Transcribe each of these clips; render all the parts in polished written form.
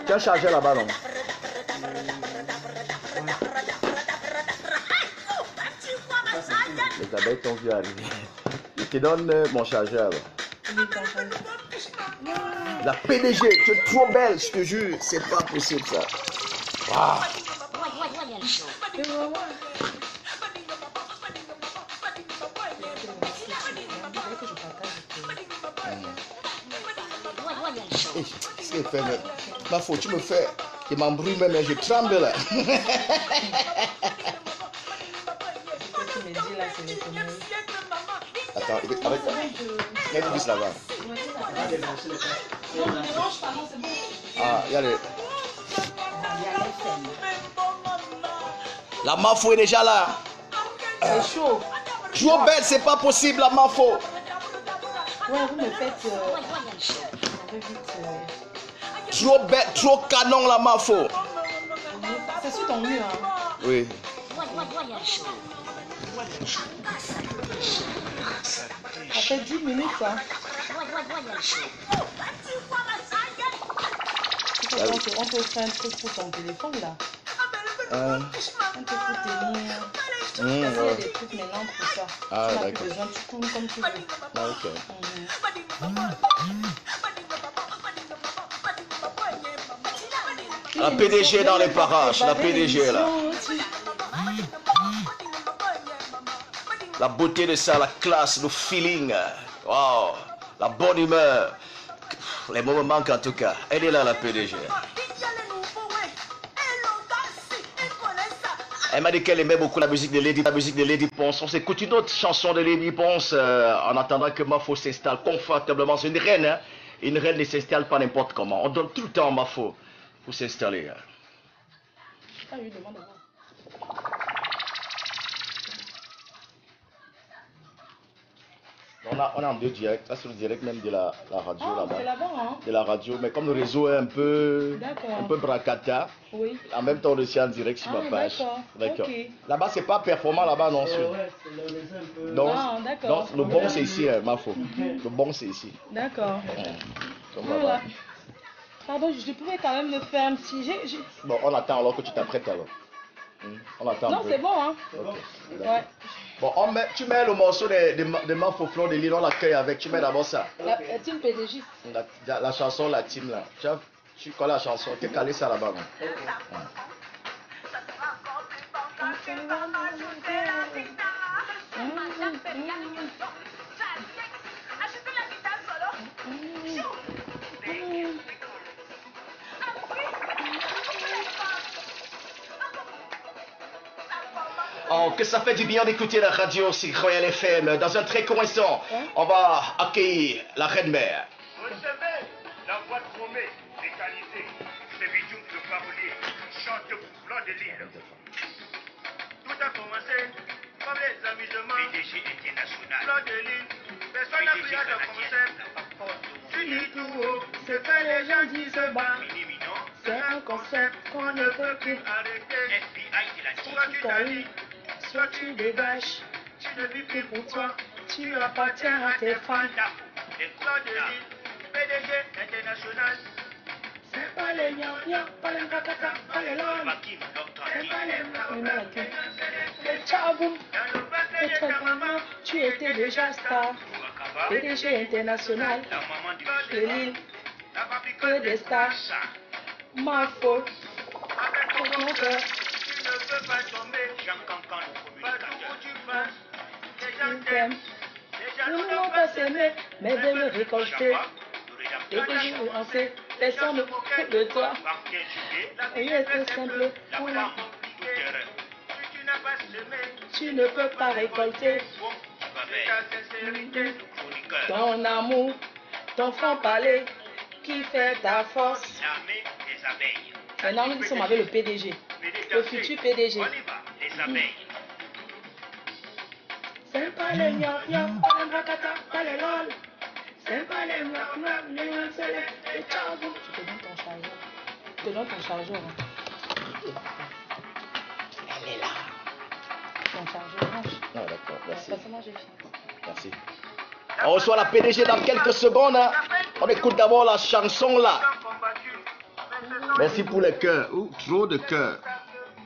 Tu as chargé là-bas, non? Les abeilles t'ont vu arriver. Je te donne mon chargeur. La PDG, tu es trop belle, je te jure. C'est pas possible ça. Wow. Qu'est-ce qu'il fait même? Ma faute, tu me fais. Il m'embrouille même, je tremble là. Attends, avec ça. Il y a du bus là-bas. Ah, il y a les. La Mafo est déjà là. C'est chaud. Trop bête, c'est pas possible, la Mafo. Ouais, vous me faites. Trop bête, trop canon, la Mafo. C'est sur ton mur, hein? Oui. Ça fait 10 minutes, hein? On peut faire un truc pour ton téléphone, là. Un truc pour tenir. Il y a des trucs maintenant pour ça. Ah, tu n'as d'accord. plus besoin, tu tournes comme tu veux. Ah, ok. La PDG dans les parages, la PDG là. La beauté de ça, la classe, le feeling. Wow. La bonne humeur. Les mots me manquent en tout cas. Elle est là, la PDG. Elle m'a dit qu'elle aimait beaucoup la musique de Lady Ponce. On s'écoute une autre chanson de Lady Ponce en attendant que Mafo s'installe confortablement. C'est une reine, hein. Une reine ne s'installe pas n'importe comment. On donne tout le temps à Mafo pour s'installer. Ah oui, demande à moi. On est en deux directs, ça c'est le direct même de la radio là-bas. C'est là-bas, hein? De la radio, mais comme le réseau est un peu bracata, oui. en même temps on est en direct sur ma page. D'accord. Okay. Là-bas c'est pas performant là-bas non sûr. Donc, le bon c'est ici, hein, Mafo. Le bon c'est ici. D'accord. Voilà. Pardon, je pouvais quand même me faire un petit... Bon, on attend alors que tu t'apprêtes alors. On attend. Non, c'est bon, hein? Okay. Ouais. Bon, tu mets le morceau de Mafo Fleur de Lille, on l'accueille avec, tu mets d'abord ça. La team PDG. La chanson, la team là. Tu connais la chanson, tu es calé ça là-bas. Oh, que ça fait du bien d'écouter la radio sur Royal FM. Dans un très court instant, on va accueillir la reine mère. Recevez la voix de Romée, légalisée. C'est Bijoum le parolier, chante pour Fleur de Lille. Tout a commencé comme les amusements. PDG international. Fleur de Lille, personne n'a pris à le concept. Tu dis tout haut, ce que les gens disent bas. C'est un concept qu'on ne peut plus arrêter. FBI de la soit tu t'allies, soit tu dégages. Tu ne vis plus pour toi, tu appartiens à tes fans. Fleur de Lille, PDG international. C'est pas les gnang, pas les kakaka, pas les lol. C'est pas les gnang, les tchaboum. Et toi, maman, tu étais déjà star. PDG international, de Lille, que des stars. Ma faute, pour mon cœur. Tu ne peux pas tomber. Partout où tu passes, les gens t'aiment. Nous n'avons pas s'aimer, mais de le récolter. Dès que je vous en sais, personne ne moque de toi. Il est tout simple, on l'a compliqué. Si tu n'as pas semé, tu ne peux pas récolter. Ta sincérité, ton amour, ton franc parler, qui fait ta force. Maintenant, nous sommes avec le PDG, le futur PDG. C'est pas les gnang, pas les rakata, pas les lol. C'est pas les gnang, c'est les tchaboum. Je te donne ton chargeur. Je te donne ton chargeur. Hein. Elle est là. Ton chargeur range. Ah d'accord, merci. Forcément, j'ai fini. Merci. On reçoit la PDG dans quelques secondes. Hein. On écoute d'abord la chanson là. Merci pour les cœurs. Ouh, trop de cœurs.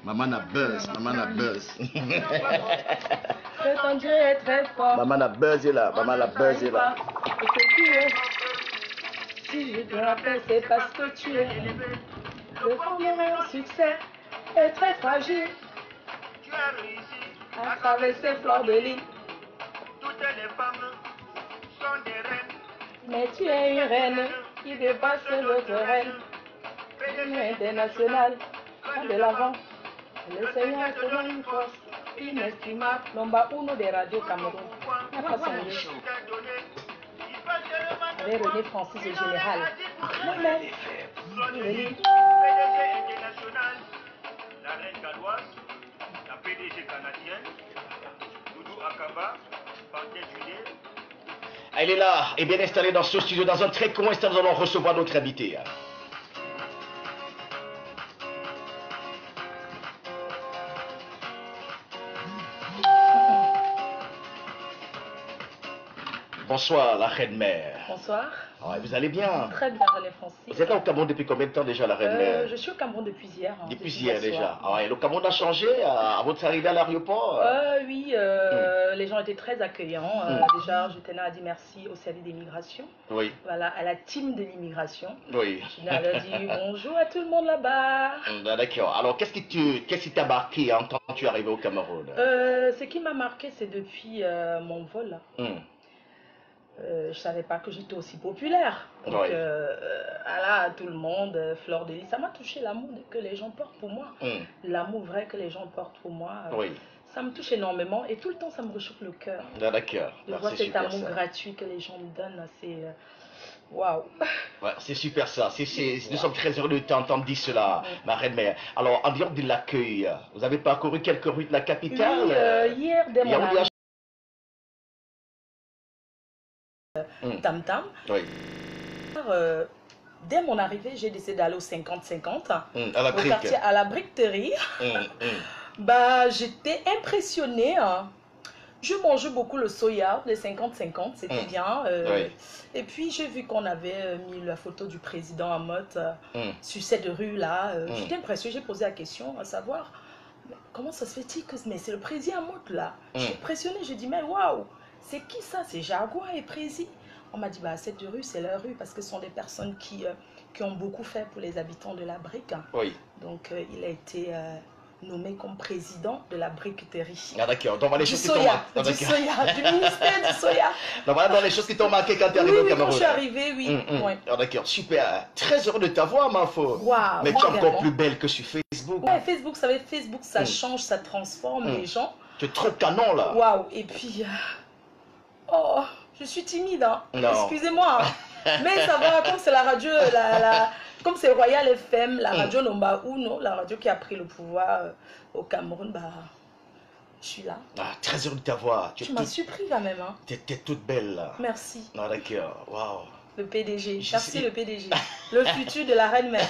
Maman a buzz, maman a buzz. Que ton Dieu est très fort. Maman a buzzé là, maman a buzzé là. Et que tu es. Si je te rappelle, c'est parce que tu es. Le premier succès est très fragile. Tu as réussi À traverser fleurs de l'île. toutes les femmes sont des reines. Mais tu es une reine qui dépasse l'autre reine. Une internationale, va de l'avant. Le Seigneur te donne une force inestimable. Nomba uno des radios Cameroun. N'a pas changé. Avec René Francis et Général. Moi-même. PDG international, la reine galloise, la PDG canadienne, Doudou Akaba, Martin Juliet. Elle est là et bien installée dans ce studio. Dans un très court instant, nous allons recevoir notre invité. Bonsoir, la reine mère. Bonsoir. Ah, vous allez bien? Très bien, René Francis. Vous êtes là au Cameroun depuis combien de temps déjà, la reine mère? Je suis au Cameroun depuis hier. Depuis hier déjà. Ah, et le Cameroun a changé à votre arrivée à l'aéroport? Oui, les gens étaient très accueillants. Déjà, je tenais à dire merci au service d'immigration. Oui. Voilà, à la team de l'immigration. Oui. Je tenais à leur dire bonjour à tout le monde là-bas. D'accord. Alors, qu'est-ce qui t'a marqué quand tu es arrivé au Cameroun? Ce qui m'a marqué, c'est depuis mon vol. Je ne savais pas que j'étais aussi populaire. Donc, Oui. voilà, tout le monde, Fleur de Lys, ça m'a touché l'amour que les gens portent pour moi. L'amour vrai que les gens portent pour moi. Oui. Ça me touche énormément et tout le temps, ça me réchauffe le cœur. D'accord. De voir cet amour gratuit que les gens me donnent, c'est... Waouh! Ouais, c'est super ça. Nous sommes très heureux de t'entendre dire cela, ma reine mère. Alors, en dehors de l'accueil, vous avez parcouru quelques rues de la capitale? Oui, hier, dès mon arrivée. Tam Tam. Oui. Dès mon arrivée, j'ai décidé d'aller au 50-50. À la au quartier, à la briqueterie. Bah, j'étais impressionnée. Je mangeais beaucoup le soya, les 50-50, c'était bien. Oui. Et puis, j'ai vu qu'on avait mis la photo du président Amott sur cette rue-là. J'étais impressionnée, j'ai posé la question à savoir, comment ça se fait-il que c'est le président Amott là? J'étais impressionnée, j'ai dit, mais waouh, c'est qui ça? C'est Jaguar et Prési. On m'a dit, bah, cette rue, c'est leur rue parce que ce sont des personnes qui ont beaucoup fait pour les habitants de la brique. Oui. Donc, il a été nommé comme président de la briqueterie. Ah d'accord, donc voilà les choses qui t'ont marqué. Du soya, du ministère du soya. Donc voilà dans les choses qui t'ont marqué quand tu es arrivé au Cameroun. Quand je suis arrivée, oui. Ouais. Ah d'accord, super. Très heureux de t'avoir, ma faux. Wow, mais tu es encore plus belle que sur Facebook. Ouais, Facebook, vous savez, Facebook, ça change, ça transforme les gens. Tu es trop canon là. Waouh, et puis... Oh, je suis timide, hein. Excusez-moi. Mais ça va, comme c'est la radio, comme c'est Royal FM, la radio Nomba Uno, la radio qui a pris le pouvoir au Cameroun, bah, je suis là. Ah, très heureux de t'avoir. Tu m'as surpris quand même, hein. Tu es toute belle là. Merci. Ah d'accord, waouh. Le PDG, merci le PDG, le futur de la reine mère.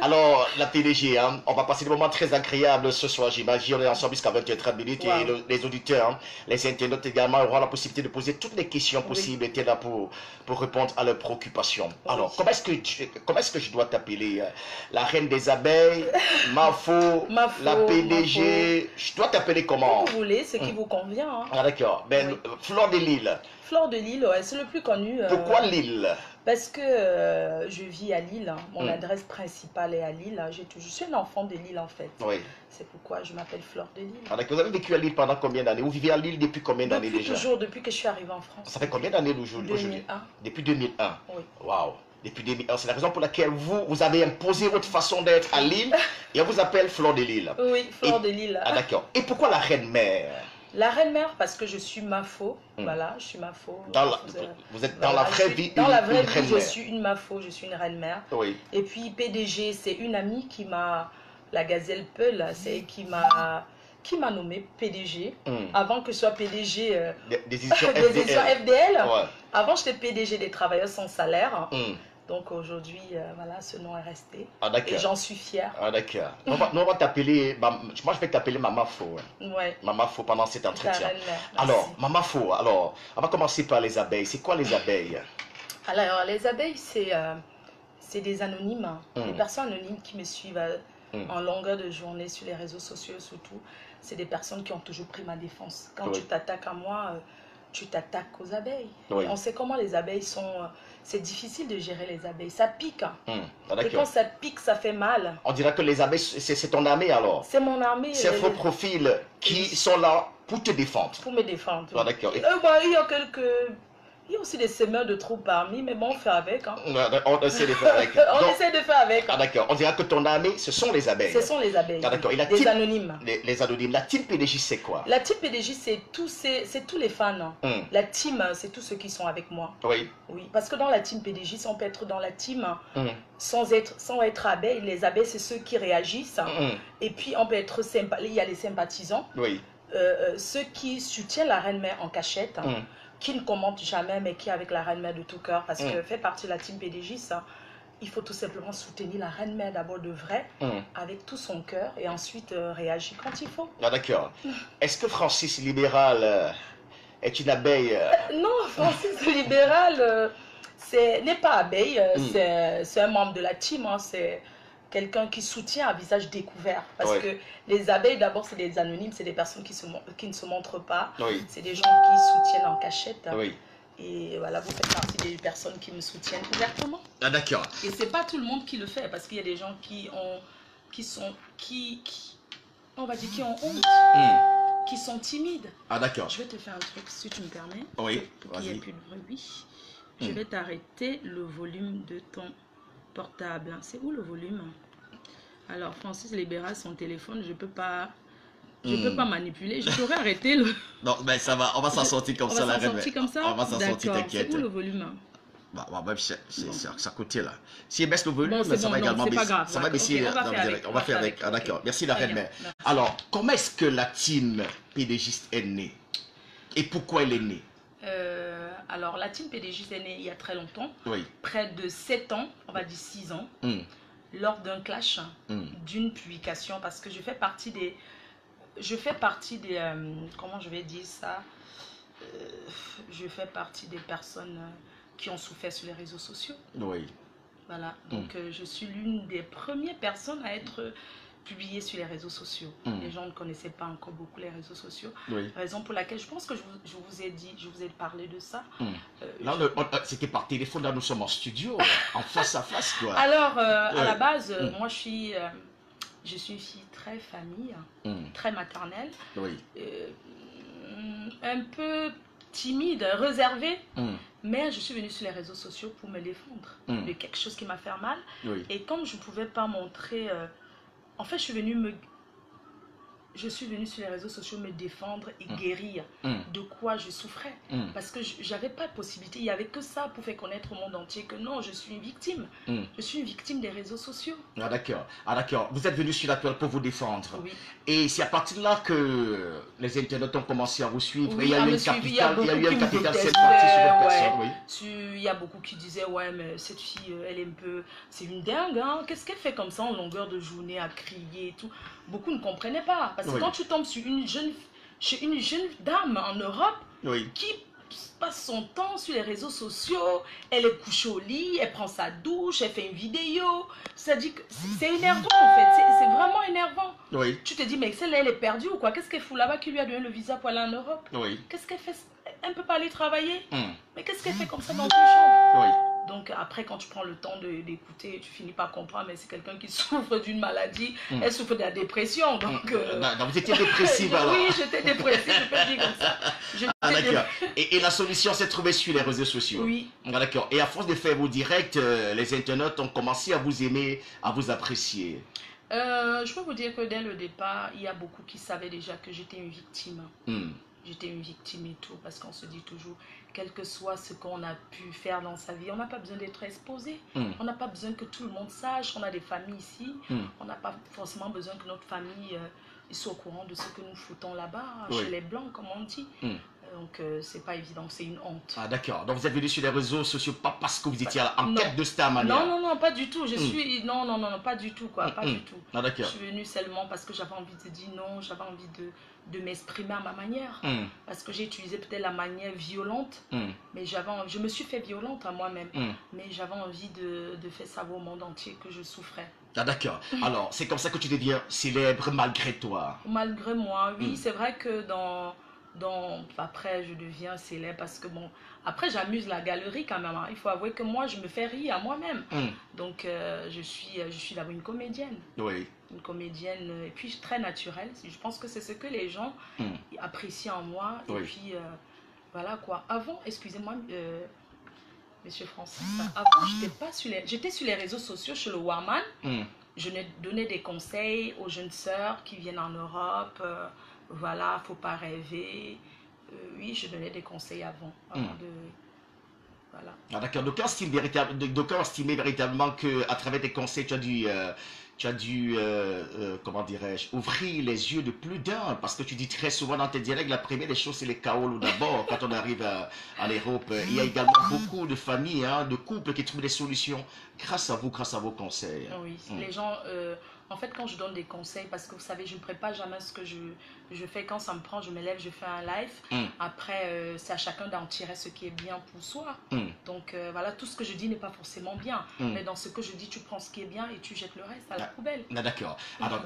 Alors, la PDG, hein, on va passer des moments très agréables ce soir, j'imagine. On est ensemble jusqu'à 20h30 minutes et les auditeurs, les internautes également auront la possibilité de poser toutes les questions possibles et tu es là pour répondre à leurs préoccupations. Alors, comment est-ce que je dois t'appeler? La reine des abeilles, Mafo, la PDG, je dois t'appeler comment? Comme vous voulez, ce qui vous convient. Hein. Ah d'accord, ben, Fleur de Lys. Fleur de Lys, ouais, c'est le plus connu. Pourquoi Lille? Parce que je vis à Lille, hein. Mon adresse principale est à Lille. Je suis un enfant de Lille en fait. Oui. C'est pourquoi je m'appelle Fleur de Lille. Ah, vous avez vécu à Lille pendant combien d'années? Vous vivez à Lille depuis combien d'années déjà? Depuis toujours, depuis que je suis arrivée en France. Ça fait combien d'années aujourd'hui? 2001. Depuis 2001? Oui. Waouh. Depuis 2001, c'est la raison pour laquelle vous avez imposé votre façon d'être à Lille et on vous appelle Fleur de Lille. Oui, Fleur de Lille. Ah d'accord. Et pourquoi la reine mère? La reine mère parce que je suis Mafo, voilà, je suis Mafo. Vous êtes dans la vraie vie. Dans la vraie vie, je suis une Mafo, je suis une reine mère. Oui. Et puis PDG, c'est une amie qui m'a, la Gazelle Peul, c'est qui m'a nommé PDG. Avant que je sois PDG des éditions FDL. Ouais. Avant, j'étais PDG des travailleurs sans salaire. Donc aujourd'hui, voilà, ce nom est resté. Ah, d'accord. Et j'en suis fière. Ah d'accord. Nous, on va t'appeler, moi je vais t'appeler Maman Fo. Ouais. Maman Fo pendant cet entretien. Alors, Maman Fo, alors, on va commencer par les abeilles. C'est quoi les abeilles? Alors, les abeilles, C'est des anonymes, des personnes anonymes qui me suivent en longueur de journée sur les réseaux sociaux surtout. C'est des personnes qui ont toujours pris ma défense. Quand tu t'attaques à moi, tu t'attaques aux abeilles. On sait comment les abeilles sont... c'est difficile de gérer les abeilles. Ça pique. Et quand ça pique, ça fait mal. On dirait que les abeilles, c'est ton armée alors. C'est mon armée. C'est vos profils qui sont là pour te défendre. Pour me défendre. D'accord. Il y a aussi des semeurs de trous parmi, mais bon, on fait avec. Hein. On essaie de faire avec. Essaie de faire avec. Ah, d'accord. On dirait que ton armée, ce sont les abeilles. Ce sont les abeilles. Ah, d'accord. Les anonymes. Les anonymes. La team PDJ, c'est quoi? La team PDJ, c'est tous les fans. La team, c'est tous ceux qui sont avec moi. Oui. Oui, parce que dans la team PDJ, on peut être dans la team sans être abeille. Les abeilles, c'est ceux qui réagissent. Et puis, on peut être il y a les sympathisants. Oui. Ceux qui soutiennent la reine-mère en cachette. Qui ne commente jamais, mais qui est avec la reine-mère de tout cœur, parce que fait partie de la team PDJ, il faut tout simplement soutenir la reine-mère d'abord de vrai, avec tout son cœur, et ensuite réagir quand il faut. Ah, d'accord. Est-ce que Francis Libéral est une abeille Non, Francis Libéral n'est pas abeille, c'est un membre de la team, c'est quelqu'un qui soutient à visage découvert. Parce que les abeilles, d'abord, c'est des anonymes, c'est des personnes qui ne se montrent pas. C'est des gens qui soutiennent en cachette. Et voilà, vous faites partie des personnes qui me soutiennent ouvertement. Ah, d'accord. Et c'est pas tout le monde qui le fait, parce qu'il y a des gens qui ont honte, qui sont timides. Ah, d'accord. Je vais te faire un truc, si tu me permets. Oui, pour qu'il n'y ait plus de bruit. Je vais t'arrêter le volume de ton portable. C'est où le volume? Alors, Francis Libéral, son téléphone, je peux pas manipuler. Je pourrais arrêter le... Non, mais ça va, on va s'en sortir comme ça. On va s'en sortir comme ça? On va s'en sortir, t'inquiète. C'est où le volume? Même c'est à côté là. Si elle baisse le volume, ça va également baisser. Pas grave. Ça va baisser. On va faire avec. Ah, d'accord. Merci la reine-mère. Alors, comment est-ce que la team PDJ est née? Et pourquoi elle est née? Alors, la team PDJ est née il y a très longtemps. Oui. Près de 7 ans, on va dire 6 ans. Lors d'un clash, d'une publication, parce que je fais partie des... comment je vais dire ça? Je fais partie des personnes qui ont souffert sur les réseaux sociaux. Oui. Voilà, donc je suis l'une des premières personnes à être publiée sur les réseaux sociaux. Les gens ne connaissaient pas encore beaucoup les réseaux sociaux. Raison pour laquelle je pense que je vous ai parlé de ça. Là, c'était par téléphone, là nous sommes en studio, en face à face quoi. Alors, à la base, moi je suis une fille très famille, très maternelle, un peu timide, réservée, mais je suis venue sur les réseaux sociaux pour me défendre de quelque chose qui m'a fait mal. Et comme je ne pouvais pas montrer... en fait, je suis venue sur les réseaux sociaux me défendre et guérir de quoi je souffrais. Parce que j'avais pas de possibilité. Il n'y avait que ça pour faire connaître au monde entier que non, je suis une victime. Je suis une victime des réseaux sociaux. Ah d'accord. Ah d'accord. Vous êtes venu sur la toile pour vous défendre. Oui. Et c'est à partir de là que les internautes ont commencé à vous suivre. Oui, il y a eu un capital cette partie sur votre personne. Oui. Il y a beaucoup qui disaient, ouais, mais cette fille, elle est un peu... C'est une dingue, hein. Qu'est-ce qu'elle fait comme ça en longueur de journée à crier et tout? Beaucoup ne comprenaient pas. Parce que quand tu tombes sur une jeune dame en Europe qui passe son temps sur les réseaux sociaux, elle est couchée au lit, elle prend sa douche, elle fait une vidéo. Ça dit que c'est énervant en fait, c'est vraiment énervant. Tu te dis, mais celle-là, elle est perdue ou quoi? Qu'est-ce qu'elle fout là-bas qui lui a donné le visa pour aller en Europe? Qu'est-ce qu'elle fait? Elle ne peut pas aller travailler. Mais qu'est-ce qu'elle fait comme ça dans une chambre? Donc après, quand tu prends le temps d'écouter, tu finis par comprendre, mais c'est quelqu'un qui souffre d'une maladie, elle souffre de la dépression. Donc, non, vous étiez dépressive alors? Oui, j'étais dépressive, je peux le dire comme ça. Ah d'accord. Et la solution s'est trouvée sur les réseaux sociaux? Oui. Ah, d'accord. Et à force de faire vos directs, les internautes ont commencé à vous aimer, à vous apprécier? Je peux vous dire que dès le départ, il y a beaucoup qui savaient déjà que j'étais une victime. J'étais une victime et tout, parce qu'on se dit toujours, quel que soit ce qu'on a pu faire dans sa vie, on n'a pas besoin d'être exposé. On n'a pas besoin que tout le monde sache. On a des familles ici. On n'a pas forcément besoin que notre famille soit au courant de ce que nous foutons là-bas, chez les Blancs, comme on dit. Donc, c'est pas évident, c'est une honte. Ah, d'accord. Donc, vous êtes venu sur les réseaux sociaux pas parce que vous étiez en quête de star mania. Non, non, non, pas du tout. Je suis... Non, non, non, non, pas du tout, quoi. Pas du tout. Ah, d'accord. Je suis venue seulement parce que j'avais envie de dire non, j'avais envie de m'exprimer à ma manière. Parce que j'ai utilisé peut-être la manière violente, mais je me suis fait violente à moi-même. Mais j'avais envie de faire savoir au monde entier que je souffrais. Ah, d'accord. Alors, c'est comme ça que tu deviens célèbre malgré toi. Malgré moi, oui. C'est vrai que après, je deviens célèbre parce que bon, après j'amuse la galerie quand même. Hein. Il faut avouer que moi, je me fais rire à moi-même. Donc, je suis d'abord une comédienne. Oui. Une comédienne, et puis très naturelle. Je pense que c'est ce que les gens apprécient en moi. Et puis, voilà quoi. Avant, excusez-moi, Monsieur Francis, avant, j'étais sur les réseaux sociaux chez le Warman. Je donnais des conseils aux jeunes sœurs qui viennent en Europe. Voilà, faut pas rêver. Oui, je donnais des conseils avant de... Voilà. Ah, d'accord. D'aucuns estimaient véritablement qu'à travers tes conseils, tu as dû comment dirais-je, ouvrir les yeux de plus d'un. Parce que tu dis très souvent dans tes directs, la première des choses, c'est les kaolos d'abord. Quand on arrive en Europe, il y a également beaucoup de familles, hein, de couples qui trouvent des solutions grâce à vous, grâce à vos conseils. Oui, les gens... En fait, quand je donne des conseils, parce que vous savez, je ne prépare jamais ce que je fais. Quand ça me prend, je me lève, je fais un live. Après, c'est à chacun d'en tirer ce qui est bien pour soi. Donc, voilà, tout ce que je dis n'est pas forcément bien. Mais dans ce que je dis, tu prends ce qui est bien et tu jettes le reste à la poubelle. D'accord. Alors,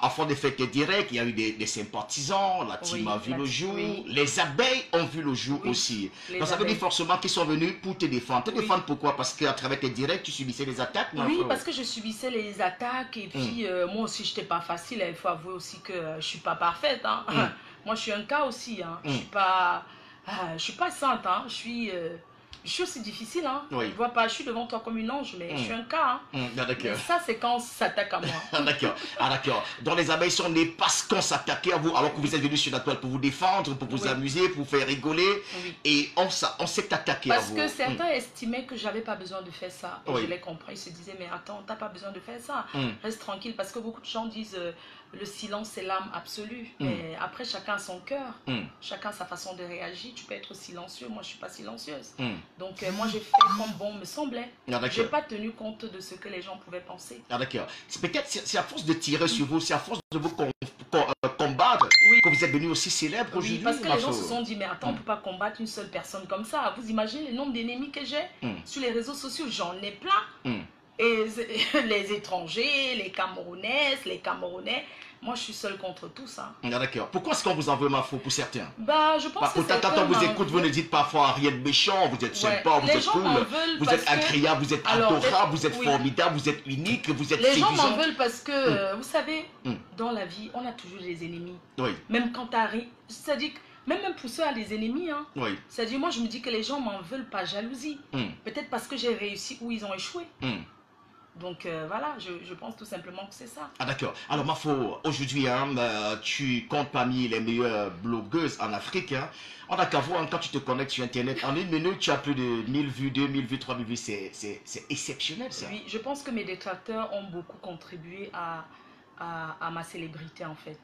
avant de faire tes directs, il y a eu des sympathisants, la team a vu le jour, les abeilles ont vu le jour aussi. Donc, ça veut dire forcément qu'ils sont venus pour te défendre. Te défendre pourquoi? Parce qu'à travers tes directs, tu subissais les attaques? Oui, parce que je subissais les attaques et puis... moi aussi, je n'étais pas facile. Il faut avouer aussi que je ne suis pas parfaite. Hein. Moi, je suis un cas aussi. Hein. Je ne suis pas sainte. Hein. Je suis aussi difficile. Hein. Je vois pas, je suis devant toi comme une ange, mais je suis un cas. Hein. Mais ça, c'est quand on s'attaque à moi. D'accord. Ah, d'accord. Dans les abeilles sont nées parce qu'on s'attaquait à vous, alors que vous êtes venu sur la toile pour vous défendre, pour vous amuser, pour vous faire rigoler. Et on s'est attaqué à vous. Parce que certains estimaient que j'avais pas besoin de faire ça. Et je l'ai compris. Ils se disaient, mais attends, t'as pas besoin de faire ça. Reste tranquille. Parce que beaucoup de gens disent, le silence, c'est l'âme absolue. Mais après, chacun a son cœur. Chacun a sa façon de réagir. Tu peux être silencieux. Moi, je suis pas silencieuse. Donc, moi, j'ai fait comme bon me semblait. Je n'ai pas tenu compte de ce que les gens pouvaient penser. Ah, d'accord. Peut-être c'est à force de tirer sur vous, c'est à force de vous combattre que vous êtes devenu aussi célèbre aujourd'hui. Parce que les gens se sont dit, mais attends, on ne peut pas combattre une seule personne comme ça. Vous imaginez le nombre d'ennemis que j'ai sur les réseaux sociaux? J'en ai plein. Et les étrangers, les Camerounaises, les Camerounais, moi je suis seule contre tous. Hein. Ah, d'accord. Pourquoi est-ce qu'on vous en veut ma faute pour certains? Bah, je pense que quand on vous écoute, vous ne dites parfois rien de méchant, vous êtes sympa, vous êtes cool, vous êtes agréable, vous êtes adorable, vous êtes formidable, vous êtes unique, vous êtes séduisant. Les gens m'en veulent parce que, vous savez, dans la vie, on a toujours des ennemis. Même quand tu arrives, c'est-à-dire que même un pousseur a des ennemis. Hein. C'est-à-dire, moi je me dis que les gens m'en veulent par jalousie. Peut-être parce que j'ai réussi où ils ont échoué. Donc voilà, je pense tout simplement que c'est ça. Ah, d'accord. Alors Mafo, aujourd'hui, hein, tu comptes parmi les meilleures blogueuses en Afrique. Hein. On a qu'à voir, quand tu te connectes sur Internet, en une minute, tu as plus de 1000 vues, 2000 vues, 3000 vues. C'est exceptionnel, ça. Oui, je pense que mes détracteurs ont beaucoup contribué à ma célébrité, en fait.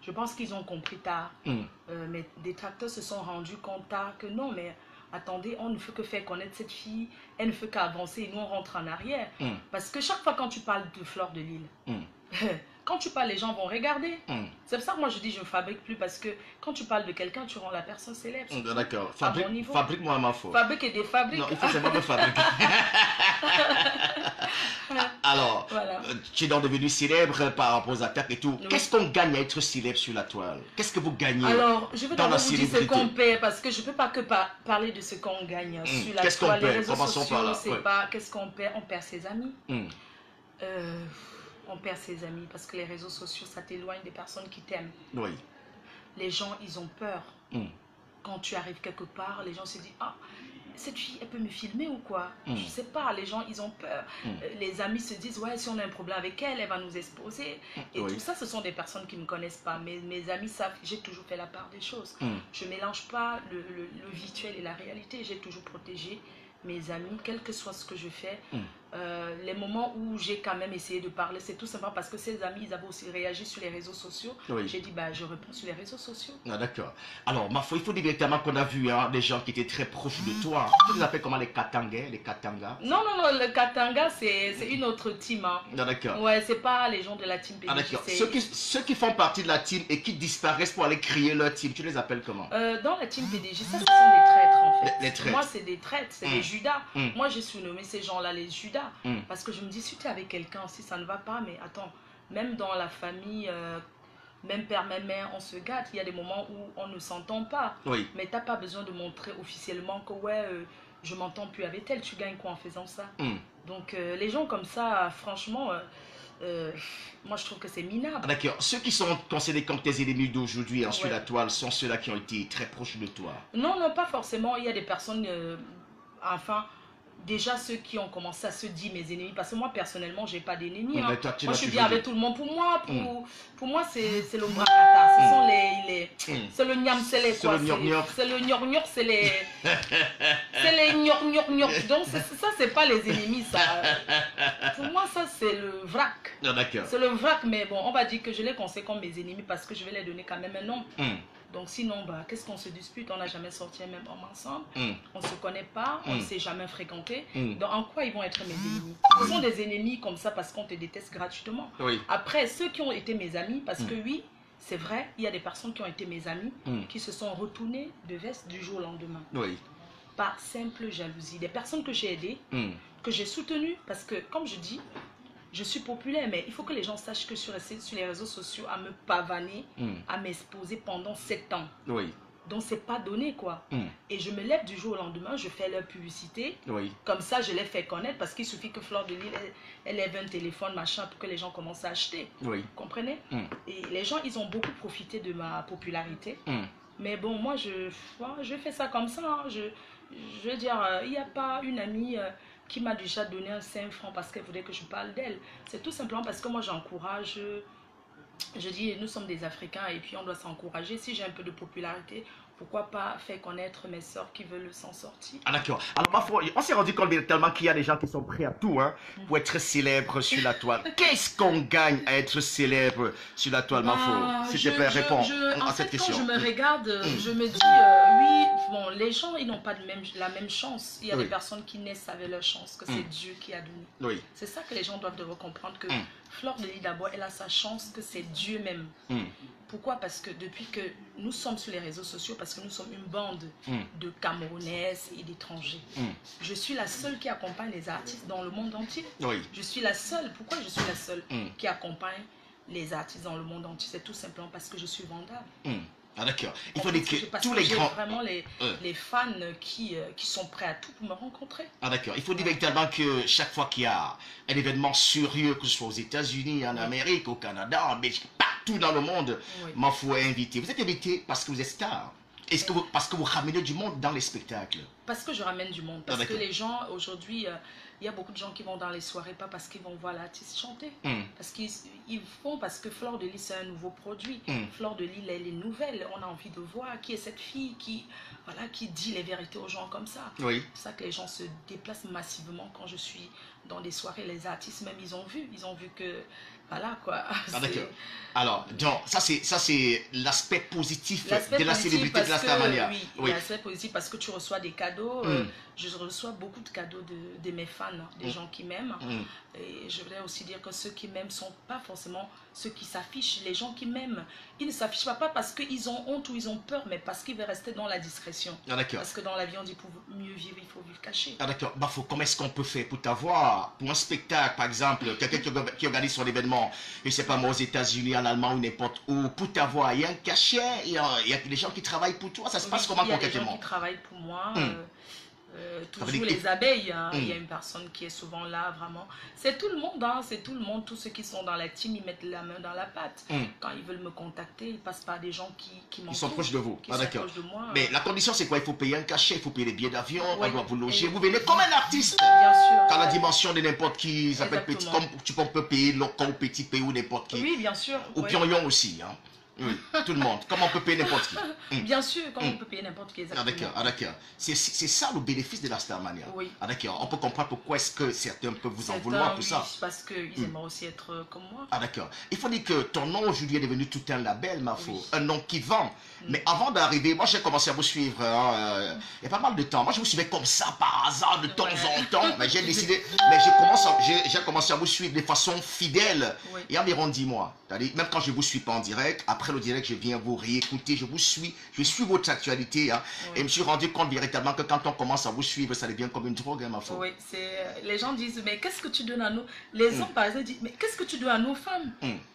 Je pense qu'ils ont compris tard. Mes détracteurs se sont rendus compte tard que non, mais... Attendez, on ne fait que faire connaître cette fille, elle ne fait qu'avancer et nous on rentre en arrière. Parce que chaque fois quand tu parles de Fleur de Lille, quand tu parles, les gens vont regarder. C'est pour ça que moi je dis je ne fabrique plus parce que quand tu parles de quelqu'un, tu rends la personne célèbre. D'accord. Fabrique-moi ma faute. Fabrique et défabrique. Non, il faut seulement me fabriquer. Alors, voilà. Tu es donc devenu célèbre par rapport aux attaques et tout. Qu'est-ce qu'on gagne à être célèbre sur la toile? Qu'est-ce que vous gagnez? Alors, je veux d'abord vous dire ce qu'on perd parce que je ne peux pas que parler de ce qu'on gagne sur la toile. Les réseaux sociaux, c'est pas qu'est-ce qu'on perd. On perd ses amis. On perd ses amis parce que les réseaux sociaux, ça t'éloigne des personnes qui t'aiment. Les gens, ils ont peur. Quand tu arrives quelque part, les gens se disent, ah, cette fille, elle peut me filmer ou quoi? Je sais pas, les gens, ils ont peur. Les amis se disent, ouais, si on a un problème avec elle, elle va nous exposer. Et tout ça, ce sont des personnes qui ne me connaissent pas. Mais mes amis savent, j'ai toujours fait la part des choses. Je ne mélange pas le virtuel et la réalité. J'ai toujours protégé mes amis, quel que soit ce que je fais. Les moments où j'ai quand même essayé de parler, c'est tout simplement parce que ces amis, ils avaient aussi réagi sur les réseaux sociaux. Oui. J'ai dit, bah, je réponds sur les réseaux sociaux. Ah, d'accord. Alors, il faut dire directement qu'on a vu hein, des gens qui étaient très proches de toi. Tu les appelles comment les Katangais, les Katanga? Non, le Katanga, c'est une autre team. Hein. Ah, d'accord. Ouais, c'est pas les gens de la team PDG. Ah, d'accord. Ceux qui font partie de la team et qui disparaissent pour aller créer leur team, tu les appelles comment? Dans la team PDG, ça, ce sont des traîtres en fait. Les traîtres. Moi, c'est des traîtres, c'est des Judas. Moi, j'ai surnommé ces gens-là les Judas. Parce que je me dis, si tu es avec quelqu'un, si ça ne va pas, mais attends, même dans la famille, même père, même mère, on se gâte. Il y a des moments où on ne s'entend pas. Oui. Mais tu n'as pas besoin de montrer officiellement que ouais, je m'entends plus avec elle. Tu gagnes quoi en faisant ça? Donc, les gens comme ça, franchement, moi je trouve que c'est minable. Ah, d'accord. Ceux qui sont considérés comme tes ennemis d'aujourd'hui hein, sur la toile sont ceux-là qui ont été très proches de toi. Non, pas forcément. Il y a des personnes, enfin... Déjà ceux qui ont commencé à se dire mes ennemis, parce que moi personnellement j'ai pas d'ennemis. Hein. Moi je suis bien avec tout le monde. Pour moi c'est le brakata, ce sont c'est le niam, c'est les quoi, c'est le gnorgnor, c'est les gnorgnor. Donc ça c'est pas les ennemis ça. Pour moi ça c'est le vrac. Ah, d'accord. C'est le vrac, mais bon on va dire que je les conseille comme mes ennemis parce que je vais les donner quand même un nom. Donc sinon, bah, qu'est-ce qu'on se dispute? On n'a jamais sorti un même homme ensemble. On ne se connaît pas, on ne s'est jamais fréquenté. Donc en quoi ils vont être mes ennemis? Ce sont des ennemis comme ça parce qu'on te déteste gratuitement. Oui. Après, ceux qui ont été mes amis, parce que oui, c'est vrai, il y a des personnes qui ont été mes amis, qui se sont retournées de veste du jour au lendemain. Oui. Par simple jalousie. Des personnes que j'ai aidées, que j'ai soutenues, parce que comme je dis, je suis populaire, mais il faut que les gens sachent que sur les réseaux sociaux, à me pavaner, à m'exposer pendant 7 ans. Oui. Donc, c'est pas donné, quoi. Et je me lève du jour au lendemain, je fais leur publicité. Oui. Comme ça, je les fais connaître parce qu'il suffit que Fleur de Lys, elle lève un téléphone, machin, pour que les gens commencent à acheter. Oui. Vous comprenez? Et les gens, ils ont beaucoup profité de ma popularité. Mais bon, moi, je fais ça comme ça. Hein. Je veux dire, il n'y a pas une amie... qui m'a déjà donné un 5 francs parce qu'elle voulait que je parle d'elle. C'est tout simplement parce que moi j'encourage, je dis nous sommes des Africains et puis on doit s'encourager. Si j'ai un peu de popularité, pourquoi pas faire connaître mes soeurs qui veulent s'en sortir. Ah d'accord. Alors ma foi, on s'est rendu compte tellement qu'il y a des gens qui sont prêts à tout hein, pour être célèbres sur la toile. Qu'est-ce qu'on gagne à être célèbre sur la toile, ma foi? S'il te plaît, réponds à cette question. Quand je me regarde, je me dis, oui, bon, les gens, ils n'ont pas la même chance. Il y a des personnes qui naissent avec leur chance, que c'est Dieu qui a donné. Oui. C'est ça que les gens doivent devoir comprendre, que Fleur de Lys d'abord, elle a sa chance, que c'est Dieu même. Pourquoi? Parce que depuis que nous sommes sur les réseaux sociaux, parce que nous sommes une bande de Camerounaises et d'étrangers. Je suis la seule qui accompagne les artistes dans le monde entier. Oui. Je suis la seule. Pourquoi je suis la seule qui accompagne les artistes dans le monde entier? C'est tout simplement parce que je suis vendable. Ah d'accord. Il faut dire que tous les grands... vraiment les fans qui sont prêts à tout pour me rencontrer. Ah d'accord. Il faut dire véritablement que chaque fois qu'il y a un événement sérieux, que ce soit aux États-Unis, en Amérique, au Canada, en Belgique, partout dans le monde, ma foi est invité. Vous êtes invité parce que vous êtes star. Est-ce que parce que vous ramenez du monde dans les spectacles? Parce que je ramène du monde. Parce que les gens, aujourd'hui, il y a beaucoup de gens qui vont dans les soirées, pas parce qu'ils vont voir l'artiste chanter. Parce qu'ils vont, parce que Fleur de Lys, c'est un nouveau produit. Fleur de Lys, elle est nouvelle. On a envie de voir qui est cette fille qui dit les vérités aux gens comme ça. Oui. C'est ça que les gens se déplacent massivement quand je suis dans des soirées. Les artistes, même, ils ont vu que... Voilà quoi. Ah d'accord. Alors, donc, ça c'est l'aspect positif de la célébrité de la Starmania. Oui, l'aspect positif parce que tu reçois des cadeaux. Je reçois beaucoup de cadeaux de mes fans, des gens qui m'aiment. Et je voudrais aussi dire que ceux qui m'aiment ne sont pas forcément ceux qui s'affichent. Les gens qui m'aiment, ils ne s'affichent pas parce qu'ils ont honte ou ils ont peur, mais parce qu'ils veulent rester dans la discrétion. Ah d'accord. Parce que dans la vie, on dit pour mieux vivre, il faut vivre caché. Ah d'accord. Comment est-ce qu'on peut faire pour t'avoir, pour un spectacle, par exemple, quelqu'un qui organise son événement, je ne sais pas moi, aux États-Unis, en Allemagne ou n'importe où, pour t'avoir, il y a un cachet, il y a des gens qui travaillent pour toi, ça se passe comment concrètement? Il y a des gens qui travaillent pour moi. Toujours les abeilles, hein. Il y a une personne qui est souvent là, vraiment. C'est tout le monde, hein. C'est tout le monde. Tous ceux qui sont dans la team, ils mettent la main dans la pâte. Quand ils veulent me contacter, ils passent par des gens qui m'entourent. Ils sont proches de vous. Ah, d'accord. Mais la condition, c'est quoi? Il faut payer un cachet, il faut payer les billets d'avion, on doit vous loger. Vous venez comme un artiste. Bien sûr. Quand la dimension de n'importe qui, ça peut être petit, comme tu peux payer local, petit pays ou n'importe qui. Oui, bien sûr. Ou Pyongyang aussi, hein. Oui, tout le monde. Comment on peut payer n'importe qui. Bien sûr, comment on peut payer n'importe qui, exactement. Ah d'accord. C'est ça le bénéfice de la Starmania. Oui. Ah d'accord. On peut comprendre pourquoi est-ce que certains peuvent vous en vouloir, tout ça. Parce qu'ils aimeraient aussi être comme moi. Ah d'accord. Il faut dire que ton nom aujourd'hui est devenu tout un label, ma foi. Oui. Un nom qui vend. Mais avant d'arriver, moi j'ai commencé à vous suivre il y a pas mal de temps. Moi je vous suivais comme ça par hasard de temps en temps. Mais j'ai décidé, j'ai commencé à vous suivre de façon fidèle. Oui. Il y a environ 10 mois. Même quand je ne vous suis pas en direct, après le direct, je viens vous réécouter, je suis votre actualité. Hein, oui. Et je me suis rendu compte véritablement que quand on commence à vous suivre, ça devient comme une drogue, hein, ma foi. Oui, les gens disent, mais qu'est-ce que tu donnes à nous? Les hommes, par exemple, disent, mais qu'est-ce que tu donnes à nos femmes?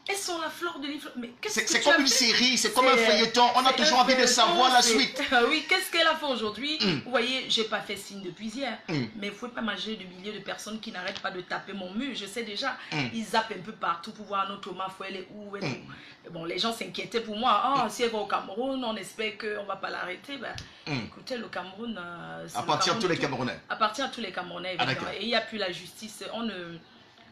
Elles sont la fleur de l'île. Mais qu'est-ce que c'est comme une série, c'est comme un feuilleton. On a toujours envie de savoir la suite. Oui, qu'est-ce qu'elle a fait aujourd'hui? Vous voyez, j'ai pas fait signe depuis hier. Mais il ne faut pas manger du milieu de personnes qui n'arrêtent pas de taper mon mur. Je sais déjà, ils zappent un peu partout pour voir notre Mafo, elle est où, elle est où. Bon, les gens s'inquiétaient pour moi. Ah, si elle va au Cameroun, on espère qu'on ne va pas l'arrêter. Ben, écoutez, le Cameroun... appartient à tous les Camerounais. Appartient à tous les Camerounais, évidemment. Et il n'y a plus la justice.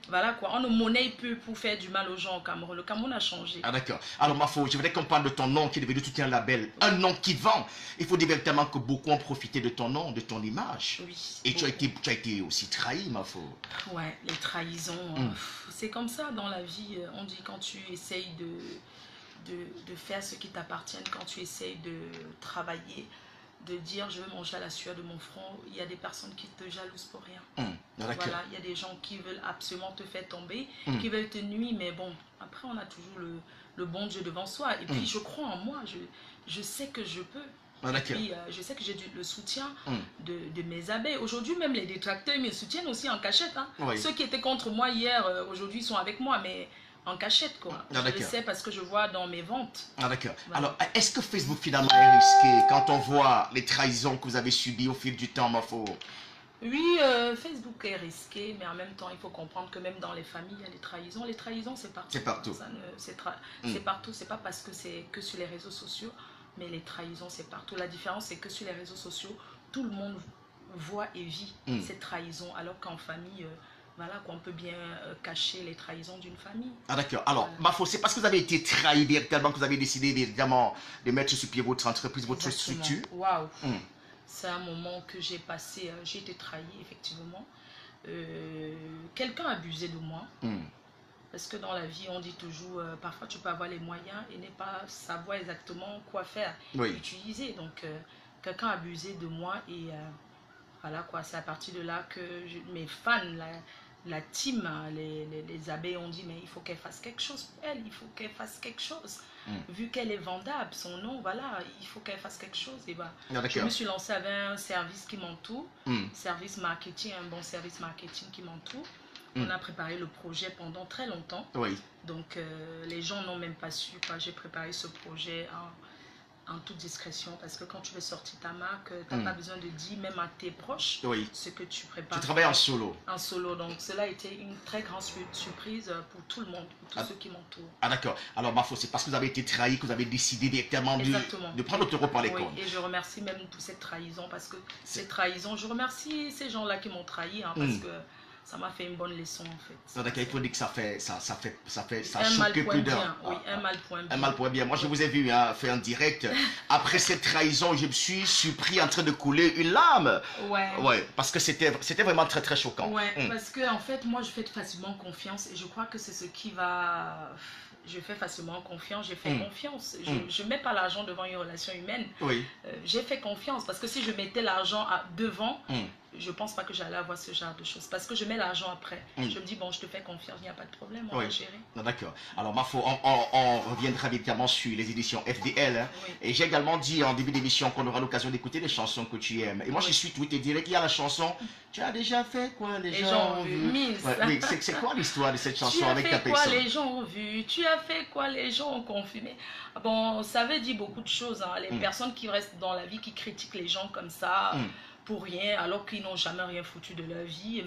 Voilà quoi, on ne monnaie peu pour faire du mal aux gens au Cameroun. Le Cameroun a changé. Ah d'accord. Alors Mafo, je voudrais qu'on parle de ton nom qui est devenu tout un label, un nom qui vend. Il faut dire véritablement que beaucoup ont profité de ton nom, de ton image. Oui. Et tu as été aussi trahi, Mafo. Ouais, les trahisons, c'est comme ça dans la vie. On dit quand tu essayes de faire ce qui t'appartient, quand tu essayes de travailler, de dire je veux manger à la sueur de mon front, il y a des personnes qui te jalousent pour rien. Voilà, il y a des gens qui veulent absolument te faire tomber, qui veulent te nuire, mais bon, après on a toujours le bon Dieu devant soi. Et puis je crois en moi, je sais que je peux. Et puis je sais que j'ai le soutien de mes abeilles. Aujourd'hui même les détracteurs me soutiennent aussi en cachette. Hein. Oui. Ceux qui étaient contre moi hier, aujourd'hui sont avec moi, mais en cachette quoi. Je le sais parce que je vois dans mes ventes. Ah d'accord. Voilà. Alors est-ce que Facebook finalement est risqué quand on voit les trahisons que vous avez subies au fil du temps, Mafo? Oui, Facebook est risqué, mais en même temps il faut comprendre que même dans les familles il y a des trahisons. Les trahisons c'est partout. C'est partout. C'est partout, c'est pas parce que c'est que sur les réseaux sociaux, mais les trahisons c'est partout. La différence c'est que sur les réseaux sociaux, tout le monde voit et vit ces trahisons, alors qu'en famille... voilà qu'on peut bien cacher les trahisons d'une famille. Ah d'accord. Alors, Mafo, c'est parce que vous avez été trahi véritablement que vous avez décidé véritablement de mettre sur pied votre entreprise, votre structure. Waouh. C'est un moment que j'ai passé, j'ai été trahi effectivement. Quelqu'un a abusé de moi. Parce que dans la vie, on dit toujours, parfois tu peux avoir les moyens et ne pas savoir exactement quoi faire, utiliser. Donc, quelqu'un a abusé de moi et... voilà quoi, c'est à partir de là que mes fans, la team, les abeilles ont dit mais il faut qu'elle fasse quelque chose pour elle, il faut qu'elle fasse quelque chose. Vu qu'elle est vendable, son nom, voilà, il faut qu'elle fasse quelque chose. Et bah, je me suis lancée avec un service qui m'entoure, service marketing, un bon service marketing qui m'entoure. On a préparé le projet pendant très longtemps. Donc les gens n'ont même pas su quoi. J'ai préparé ce projet en toute discrétion, parce que quand tu veux sortir ta marque, tu n'as pas besoin de dire même à tes proches ce que tu prépares. Tu travailles en solo. En solo, donc cela a été une très grande surprise pour tout le monde, pour tous ceux qui m'entourent. Ah d'accord. Alors Mafo, c'est parce que vous avez été trahi que vous avez décidé directement de prendre le taureau par les cornes. Et je remercie même pour cette trahison, parce que cette trahison, je remercie ces gens-là qui m'ont trahi, hein, parce que ça m'a fait une bonne leçon en fait. D'accord, il faut dire que ça a choqué plus d'un. Oui, un mal point bien. Un mal point bien. Moi, je vous ai vu faire en direct. Après cette trahison, je me suis surpris en train de couler une larme. Ouais, parce que c'était vraiment très très choquant. Ouais, parce que en fait, moi, je fais facilement confiance et je crois que c'est ce qui va... Je fais facilement confiance, j'ai fait confiance. Je ne mets pas l'argent devant une relation humaine. J'ai fait confiance parce que si je mettais l'argent devant, je ne pense pas que j'allais avoir ce genre de choses. Parce que je mets l'argent après. Je me dis, bon, je te fais confiance, il n'y a pas de problème, on va gérer. D'accord. Alors, Mafo, on reviendra évidemment sur les éditions FDL. Hein. Et j'ai également dit en début d'émission qu'on aura l'occasion d'écouter les chansons que tu aimes. Et moi, je suis tweeté direct, il y a la chanson « Tu as déjà fait quoi, les gens ont vu ?» C'est quoi l'histoire de cette chanson avec ta personne? Tu as fait quoi, les gens ont vu? Tu as fait quoi, les gens ont confirmé? Bon, ça veut dire beaucoup de choses. Hein. Les personnes qui restent dans la vie, qui critiquent les gens comme ça... pour rien, alors qu'ils n'ont jamais rien foutu de leur vie.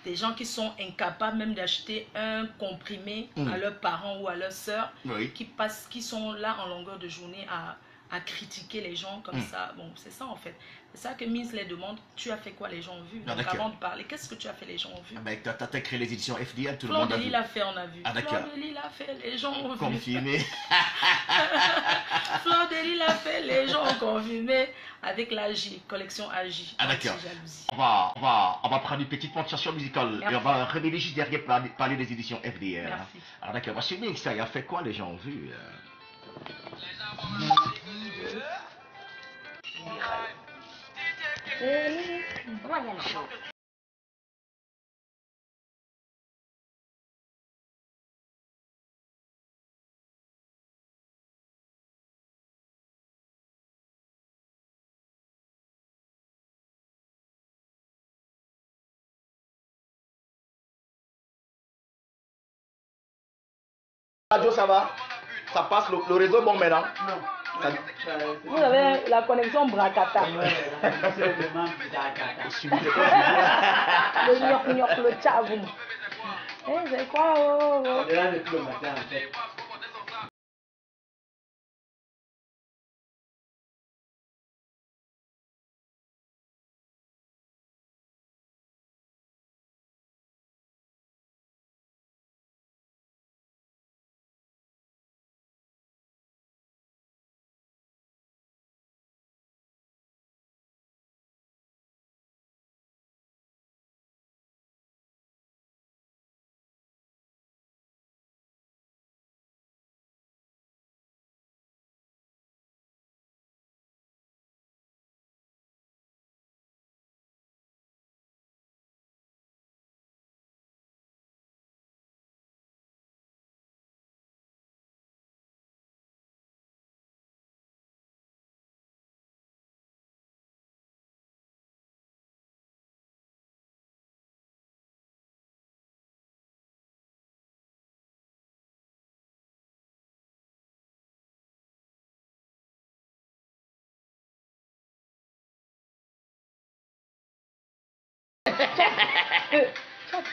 Des gens qui sont incapables même d'acheter un comprimé à leurs parents ou à leurs sœurs, qui sont là en longueur de journée à critiquer les gens comme ça. Bon, c'est ça en fait. C'est ça que Miss les demande. Tu as fait quoi, les gens ont vu? Donc avant de parler, qu'est-ce que tu as fait, les gens ont vu? Tu as créé les éditions FDL, tout le Fleur monde de a vu. Lille a fait, on a vu. Ah, d'accord. Fleur de Lille a fait, les gens ont vu. Confirmé. Fleur de Lille a fait, les gens ont confirmé avec l'AJ, collection AJ. Ah, d'accord. On va prendre une petite pontuation musicale. Et on va revenir juste derrière parler des éditions FDL. Merci. Ah, d'accord. Monsieur Mix, ça a fait quoi, les gens ont vu? Royal Show. Radio, ça va? Ça passe, le réseau est bon maintenant? Non. Vous avez la connexion Bracata. Le gnoc, le tchavoum. C'est quoi?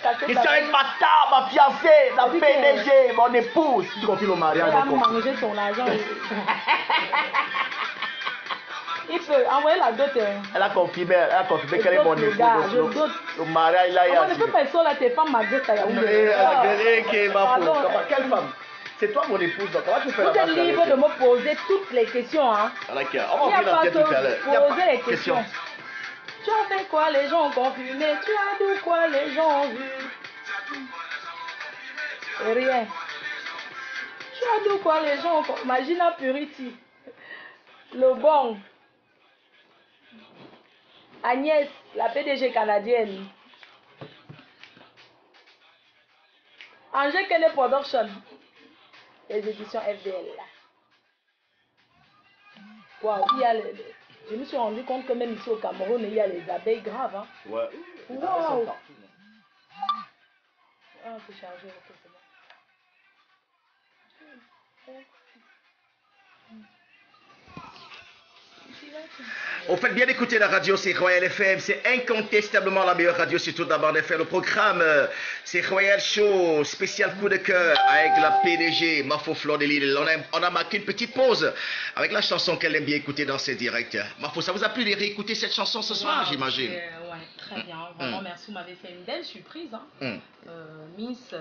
Je suis avec ma star, ma fiancée, la PDG, mon épouse. Tu confirmes le mariage? Il va manger son argent. Il peut envoyer la dot. Elle a confirmé qu'elle est mon épouse. Le mariage là, il y a. Ne peux pas ça là, tes femmes malgré ta Quelle femme? C'est toi mon épouse, donc comment tu fais la marche? Vous êtes libre de me poser toutes les questions. Hein. D'accord, on va ouvrir la tête tout à l'heure. Poser les questions. Tu as fait quoi, les gens ont confirmé? Tu as dit quoi, les gens ont vu? Et rien. Tu as dit quoi, les gens ont confirmé? Magina Purity. Le bon. Agnès, la PDG canadienne. Angers Kene Production. Les éditions FDL. Waouh, il y a les... Je me suis rendu compte que même ici au Cameroun, il y a les abeilles graves. Hein. Ouais. Waouh. Ah, c'est chargé, ok, c'est bon. Au fait bien d'écouter la radio, c'est Royal FM, c'est incontestablement la meilleure radio sur toute la bande FM. Le programme, c'est Royal Show, spécial coup de cœur avec la PDG, Mafo Fleur de Lille. On a marqué une petite pause avec la chanson qu'elle aime bien écouter dans ses directs. Mafo, ça vous a plu de réécouter cette chanson ce soir, j'imagine? Oui, très bien. Vraiment, merci, vous m'avez fait une belle surprise. Hein. Miss,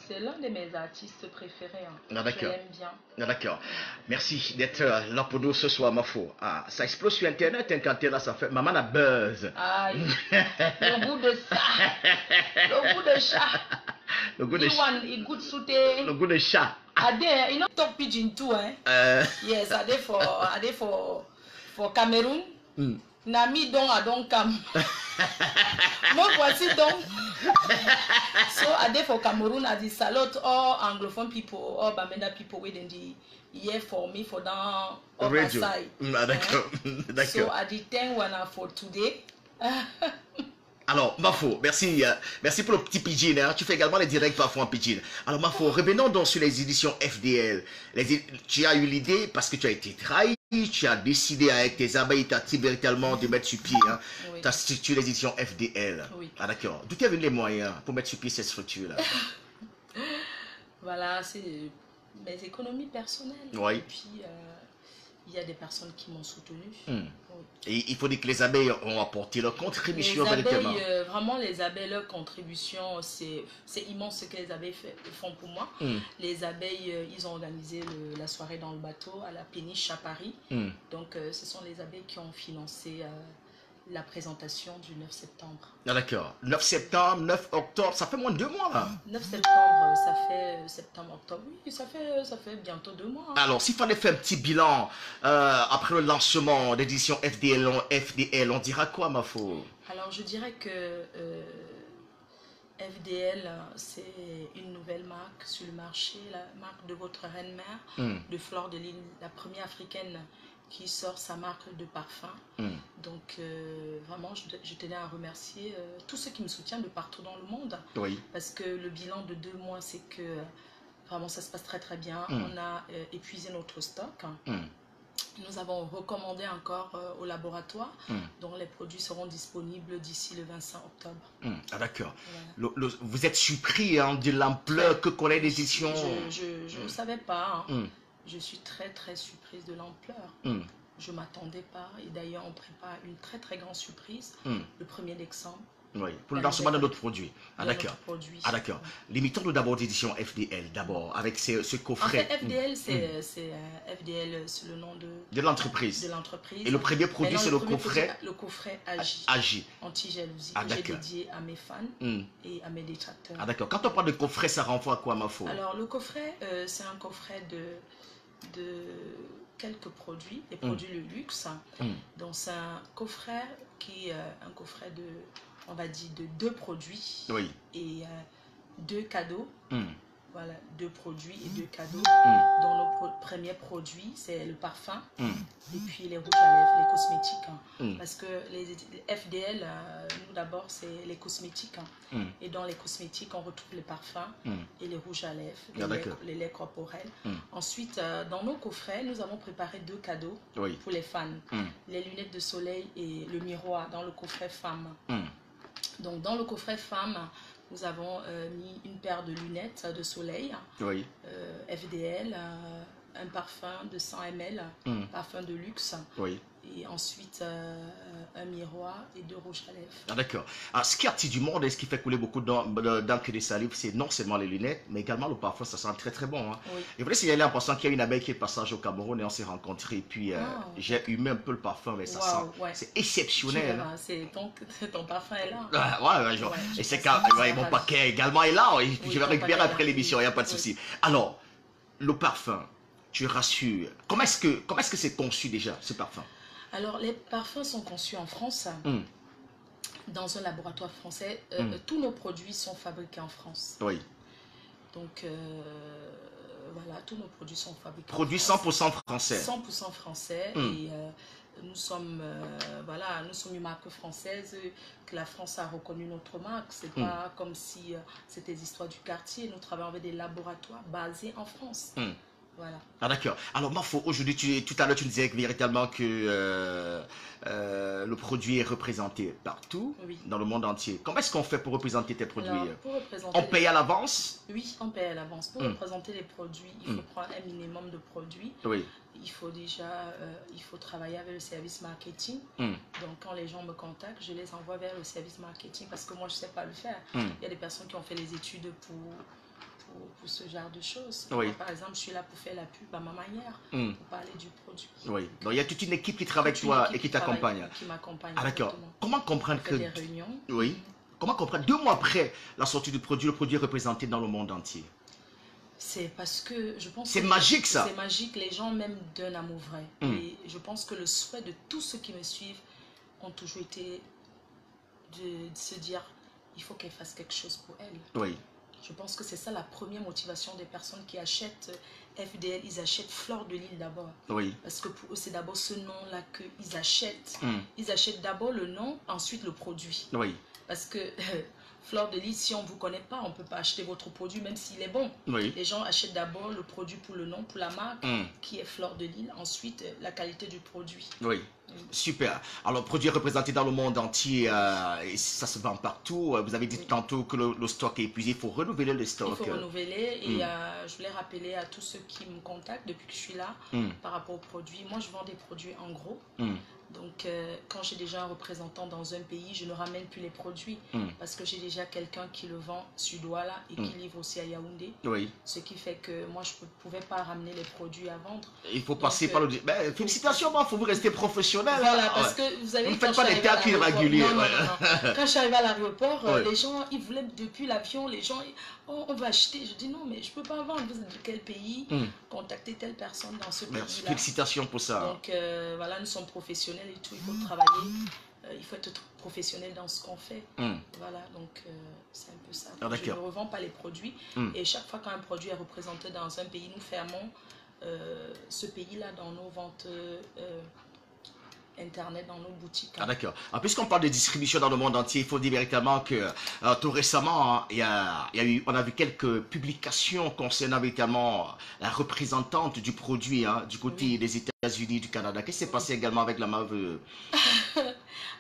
c'est l'un de mes artistes préférés. Hein. Ah, d'accord. Je l'aime bien. Ah, d'accord. Merci d'être là pour nous ce soir, Mafo. Ah, ça explose sur Internet, hein, quand t'es là, ça fait... Maman a buzz. Ah, le goût de ça. Le goût de chat. Le goût de chat. Le goût de chat. Ade, you know talk pidgin too, eh? Yes, Ade for Cameroon. Nami don I don't come. Moi voici donc. So Ade for Cameroon, I salute all Anglophone people, all Bamenda people within the here for me for down overside. D'accord. So I did 10 one for today. Alors, Mafo, merci pour le petit pidgin. Hein. Tu fais également les directs parfois en pidgin. Alors, Mafo, revenons donc sur les éditions FDL. Tu as eu l'idée parce que tu as été trahi, tu as décidé avec tes abeilles, véritablement de mettre sur pied. Hein. Oui. Tu as structuré les éditions FDL. Oui. Ah, d'accord. D'où tu as vu les moyens pour mettre sur pied cette structure-là? Voilà, c'est mes économies personnelles. Oui. Et puis, il y a des personnes qui m'ont soutenu. Mm. Oui. Et il faut dire que les abeilles ont apporté leur contribution Les véritablement. abeilles, vraiment les abeilles, leur contribution, c'est immense ce que les abeilles font pour moi. Mm. Les abeilles, ils ont organisé la soirée dans le bateau à la péniche à Paris. Mm. Donc ce sont les abeilles qui ont financé la présentation du 9 septembre. Ah, d'accord. 9 septembre, 9 octobre, ça fait moins de 2 mois là. 9 septembre, ça fait septembre-octobre. Oui, ça fait bientôt 2 mois. Hein. Alors, s'il fallait faire un petit bilan après le lancement d'édition FDL, on dira quoi, ma faux? Alors, je dirais que FDL, c'est une nouvelle marque sur le marché, la marque de votre reine-mère, de Fleur de Lys, la première africaine qui sort sa marque de parfum. Donc, vraiment, je tenais à remercier tous ceux qui me soutiennent de partout dans le monde. Oui. Parce que le bilan de 2 mois, c'est que vraiment, ça se passe très très bien. On a épuisé notre stock. Nous avons recommandé encore au laboratoire, dont les produits seront disponibles d'ici le 25 octobre. Ah, d'accord. Voilà. Vous êtes surpris hein, de l'ampleur que connaît l'édition? Je ne savais pas. Hein. Je suis très très surprise de l'ampleur. Je ne m'attendais pas. Et d'ailleurs, on prépare une très très grande surprise le 1er décembre. Oui, pour le lancement de notre produit. Ah, d'accord. Ah, d'accord. Limitons-nous d'abord d'édition FDL, d'abord, avec ce coffret. En fait, FDL, c'est FDL, c'est le nom de l'entreprise. Et le premier produit, c'est le coffret. Le coffret AGI. Anti-jalousie. Ah, que j'ai dédié à mes fans et à mes détracteurs. Ah, d'accord. Quand on parle de coffret, ça renvoie à quoi, ma faux? Alors, le coffret, c'est un coffret de quelques produits, des produits de luxe. Donc, c'est un coffret qui est un coffret de, on va dire, de 2 produits et 2 cadeaux. Voilà, 2 produits et 2 cadeaux. Dont le premier produit, c'est le parfum et puis les rouges à lèvres, les cosmétiques. Parce que les FDL, nous d'abord, c'est les cosmétiques. Et dans les cosmétiques, on retrouve les parfums et les rouges à lèvres, les laits corporels. Ensuite, dans nos coffrets, nous avons préparé 2 cadeaux pour les fans. Les lunettes de soleil et le miroir dans le coffret femme. Donc, dans le coffret femme, nous avons mis une paire de lunettes de soleil, FDL, un parfum de 100 ml, parfum de luxe, et ensuite un miroir et 2 rouges à lèvres. Ah, d'accord. Alors, ce qui attire du monde et ce qui fait couler beaucoup d'encre de salive, c'est non seulement les lunettes, mais également le parfum, ça sent très très bon. Hein. Et vous voulez signaler en passant qu'il y a une abeille qui est passage au Cameroun et on s'est rencontrés, et puis j'ai humé un peu le parfum, mais ça sent, c'est exceptionnel. Hein. C'est ton parfum est là. Et c'est quand mon paquet également est là, et puis je vais récupérer après l'émission, il n'y a pas de souci. Alors, le parfum, tu rassures, comment est-ce que c'est conçu déjà, ce parfum? Alors, les parfums sont conçus en France, dans un laboratoire français. Tous nos produits sont fabriqués en France. Oui. Donc, voilà, tous nos produits sont fabriqués Produits en France. 100% français. 100% français. Et nous sommes une marque française, que la France a reconnu notre marque. C'est pas comme si c'était des histoires du quartier. Nous travaillons avec des laboratoires basés en France. Voilà. Ah, d'accord. Alors, Mafo, aujourd'hui, tout à l'heure, tu disais véritablement que le produit est représenté partout, dans le monde entier. Comment est-ce qu'on fait pour représenter tes produits? Alors, pour représenter on paye à l'avance? Oui, on paye à l'avance. Pour représenter les produits, il faut prendre un minimum de produits. Il faut déjà travailler avec le service marketing. Donc, quand les gens me contactent, je les envoie vers le service marketing parce que moi, je ne sais pas le faire. Il y a des personnes qui ont fait les études pour ce genre de choses. Moi, par exemple, je suis là pour faire la pub à ma manière, pour parler du produit. Oui, donc il y a toute une équipe qui travaille avec toi et qui t'accompagne. Qui m'accompagne. Ah, d'accord. Comment comprendre que... des réunions. Oui. Comment comprendre 2 mois après la sortie du produit, le produit est représenté dans le monde entier? C'est parce que je pense c'est magique ça. C'est magique, les gens m'aiment d'un amour vrai. Et je pense que le souhait de tous ceux qui me suivent ont toujours été de se dire, il faut qu'elle fasse quelque chose pour elle. Oui. Je pense que c'est ça la première motivation des personnes qui achètent FDL. Ils achètent Fleur de Lys d'abord. Oui. Parce que pour eux, c'est d'abord ce nom-là qu'ils achètent. Ils achètent d'abord le nom, ensuite le produit. Oui. Parce que Fleur de Lys, si on ne vous connaît pas, on ne peut pas acheter votre produit, même s'il est bon. Oui. Les gens achètent d'abord le produit pour le nom, pour la marque, qui est Fleur de Lys. Ensuite, la qualité du produit. Oui. Super. Alors, le produit est représenté dans le monde entier, et ça se vend partout. Vous avez dit tantôt que le stock est épuisé. Il faut renouveler le stock. Il faut renouveler. Et je voulais rappeler à tous ceux qui me contactent depuis que je suis là, par rapport aux produits. Moi, je vends des produits en gros. Donc, quand j'ai déjà un représentant dans un pays, je ne ramène plus les produits parce que j'ai déjà quelqu'un qui le vend sur Douala et qui livre aussi à Yaoundé. Oui. Ce qui fait que moi, je ne pouvais pas ramener les produits à vendre. Il faut passer par le... Ben, félicitations, il faut vous rester professionnel. Voilà, parce que vous avez... Vous ne faites pas des théâtres irréguliers. Non. Quand je suis arrivée à l'aéroport, les gens, ils voulaient, depuis l'avion, les gens, oh, on va acheter. Je dis non, mais je ne peux pas vendre. Vous êtes de quel pays? Contactez telle personne dans ce pays-là. Félicitations pour ça. Donc, voilà, nous sommes professionnels et tout, il faut travailler, il faut être professionnel dans ce qu'on fait. Voilà, donc c'est un peu ça. Je ne revends pas les produits et chaque fois qu'un produit est représenté dans un pays, nous fermons ce pays-là dans nos ventes internet, dans nos boutiques. Ah d'accord. Puisqu'on parle de distribution dans le monde entier, il faut dire véritablement que tout récemment, on a vu quelques publications concernant véritablement la représentante du produit du côté des États-Unis, du Canada. Qu'est-ce qui s'est passé également avec la marque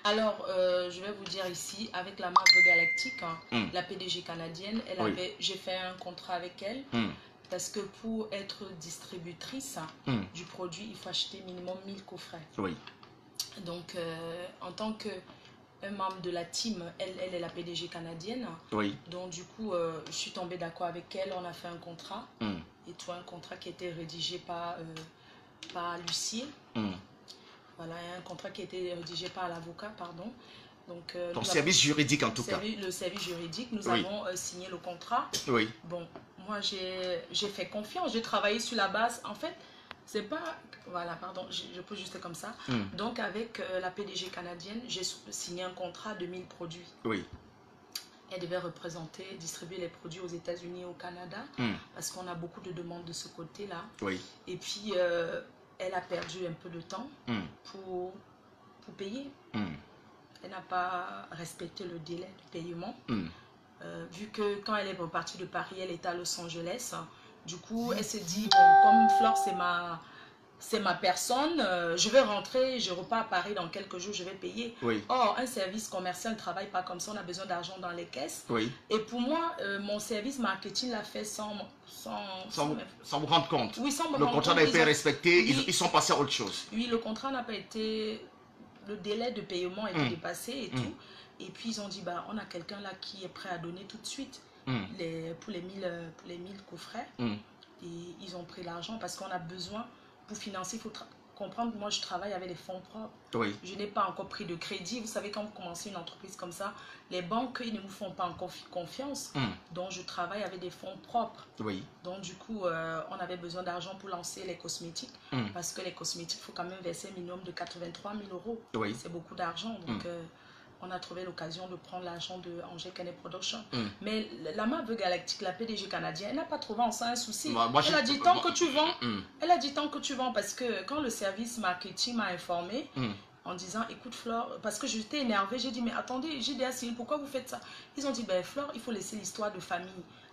Alors, je vais vous dire ici, avec la marque Galactique, la PDG canadienne, j'ai fait un contrat avec elle. Parce que pour être distributrice du produit, il faut acheter minimum 1000 coffrets. Oui. Donc, en tant que membre de la team, elle est la PDG canadienne. Oui. Donc, du coup, je suis tombée d'accord avec elle. On a fait un contrat. Et tout un contrat qui a été rédigé par l'huissier. Voilà, un contrat qui a été rédigé par l'avocat, pardon. Donc, ton service juridique en tout cas. Le service juridique, nous avons signé le contrat. Oui. Bon, moi j'ai fait confiance, j'ai travaillé sur la base. En fait, c'est pas... Voilà, pardon, je peux juste comme ça. Donc, avec la PDG canadienne, j'ai signé un contrat de 1000 produits. Oui. Elle devait représenter, distribuer les produits aux États-Unis et au Canada, parce qu'on a beaucoup de demandes de ce côté-là. Oui. Et puis, elle a perdu un peu de temps pour payer. Elle n'a pas respecté le délai de paiement. Vu que quand elle est repartie de Paris, elle était à Los Angeles. Du coup, elle s'est dit, bon, comme Flore, c'est ma personne, je vais rentrer, je repars à Paris dans quelques jours, je vais payer. Oui. Or, un service commercial ne travaille pas comme ça, on a besoin d'argent dans les caisses. Oui. Et pour moi, mon service marketing l'a fait sans vous rendre compte. Oui, sans me le rendre contrat compte. n'a pas été respecté, Oui. ils sont passés à autre chose. Oui, le contrat n'a pas été... Le délai de paiement était dépassé et tout. Et puis, ils ont dit, bah, on a quelqu'un là qui est prêt à donner tout de suite pour les 1000 coffrets. Et ils ont pris l'argent parce qu'on a besoin pour financer. Il faut comprendre, moi, je travaille avec des fonds propres. Oui. Je n'ai pas encore pris de crédit. Vous savez, quand vous commencez une entreprise comme ça, les banques, ils ne vous font pas encore confiance. Donc, je travaille avec des fonds propres. Oui. Donc, du coup, on avait besoin d'argent pour lancer les cosmétiques. Parce que les cosmétiques, il faut quand même verser un minimum de 83 000 €. Oui. C'est beaucoup d'argent. Donc, on a trouvé l'occasion de prendre l'argent de Angers Canet Production. Mais la marque Galactique, la PDG canadienne, elle n'a pas trouvé en ça un souci. Elle a dit tant que tu vends. Elle a dit tant que tu vends, parce que quand le service marketing m'a informé, en disant, écoute Flore, parce que j'étais énervée, j'ai dit, mais attendez, j'ai dit à Céline, pourquoi vous faites ça? Ils ont dit, ben Flore, il faut laisser l'histoire de famille.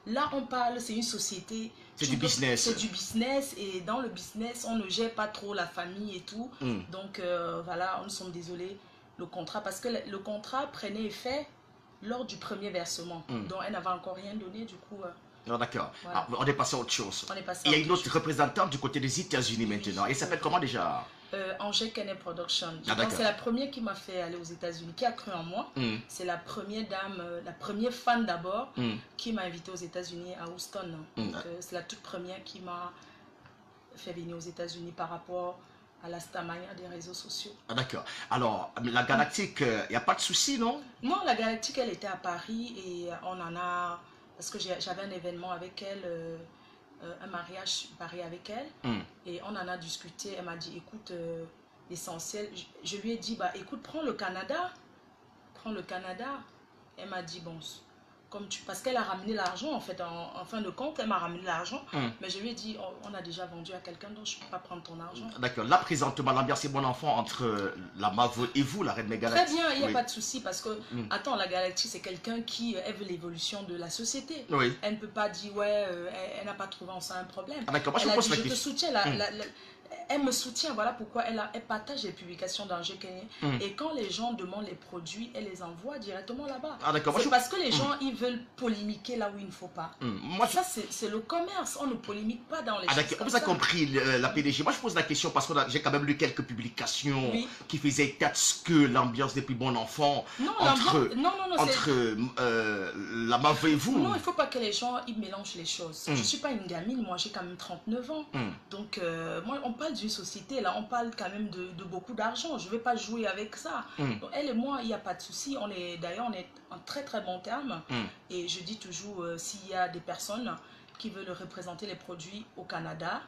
Là, on parle, c'est une société. C'est du business. C'est du business, et dans le business, on ne gère pas trop la famille et tout. Donc, voilà, nous sommes désolés. Le contrat, parce que le contrat prenait effet lors du premier versement. Donc, elle n'avait encore rien donné, du coup... D'accord. Voilà. On est passé à autre chose. On est passé Il y a une autre représentante du côté des États-Unis maintenant. Elle s'appelle comment déjà? Angers Canet Production. C'est la première qui m'a fait aller aux États-Unis, qui a cru en moi. C'est la première dame, la première fan d'abord, qui m'a invité aux États-Unis à Houston. Donc, c'est la toute première qui m'a fait venir aux États-Unis par rapport à la stamania des réseaux sociaux. Ah d'accord. Alors, la Galactique, il n'y a pas de souci, non? Non, la Galactique, elle était à Paris et on en a... Parce que j'avais un événement avec elle, un mariage Paris avec elle. Et on en a discuté. Elle m'a dit, écoute, l'essentiel... Je lui ai dit, bah écoute, prends le Canada. Prends le Canada. Elle m'a dit, bon, parce qu'elle a ramené l'argent, en fait, en fin de compte, elle m'a ramené l'argent, mais je lui ai dit, on a déjà vendu à quelqu'un, donc je ne peux pas prendre ton argent. D'accord, là, présentement, l'ambiance est bon enfant entre la Mavo et vous, la Reine des Galactiques. Très bien, il n'y a pas de souci, parce que, attends, la Galactique, c'est quelqu'un qui veut l'évolution de la société. Oui. Elle ne peut pas dire, ouais, elle n'a pas trouvé en ça un problème. Ah, d'accord, moi, elle a dit, je je te soutiens, elle me soutient, voilà pourquoi elle partage les publications d'Angers Kenya. Et quand les gens demandent les produits, elle les envoie directement là-bas. Ah, d'accord. C'est parce que les gens, ils veulent polémiquer là où il ne faut pas. Moi, ça, c'est le commerce. On ne polémique pas dans les choses d'accord. Vous avez compris, la PDG. Moi, je pose la question parce que j'ai quand même lu quelques publications qui faisaient état de ce que l'ambiance depuis bon enfant entre la Mavo et vous. Non, il ne faut pas que les gens ils mélangent les choses. Je ne suis pas une gamine, moi j'ai quand même 39 ans. Donc, moi, on parle d'une société, là, on parle quand même de beaucoup d'argent. Je ne vais pas jouer avec ça. Donc, elle et moi, il n'y a pas de souci. D'ailleurs, on est en très très bon terme. Et je dis toujours, s'il y a des personnes qui veulent représenter les produits au Canada,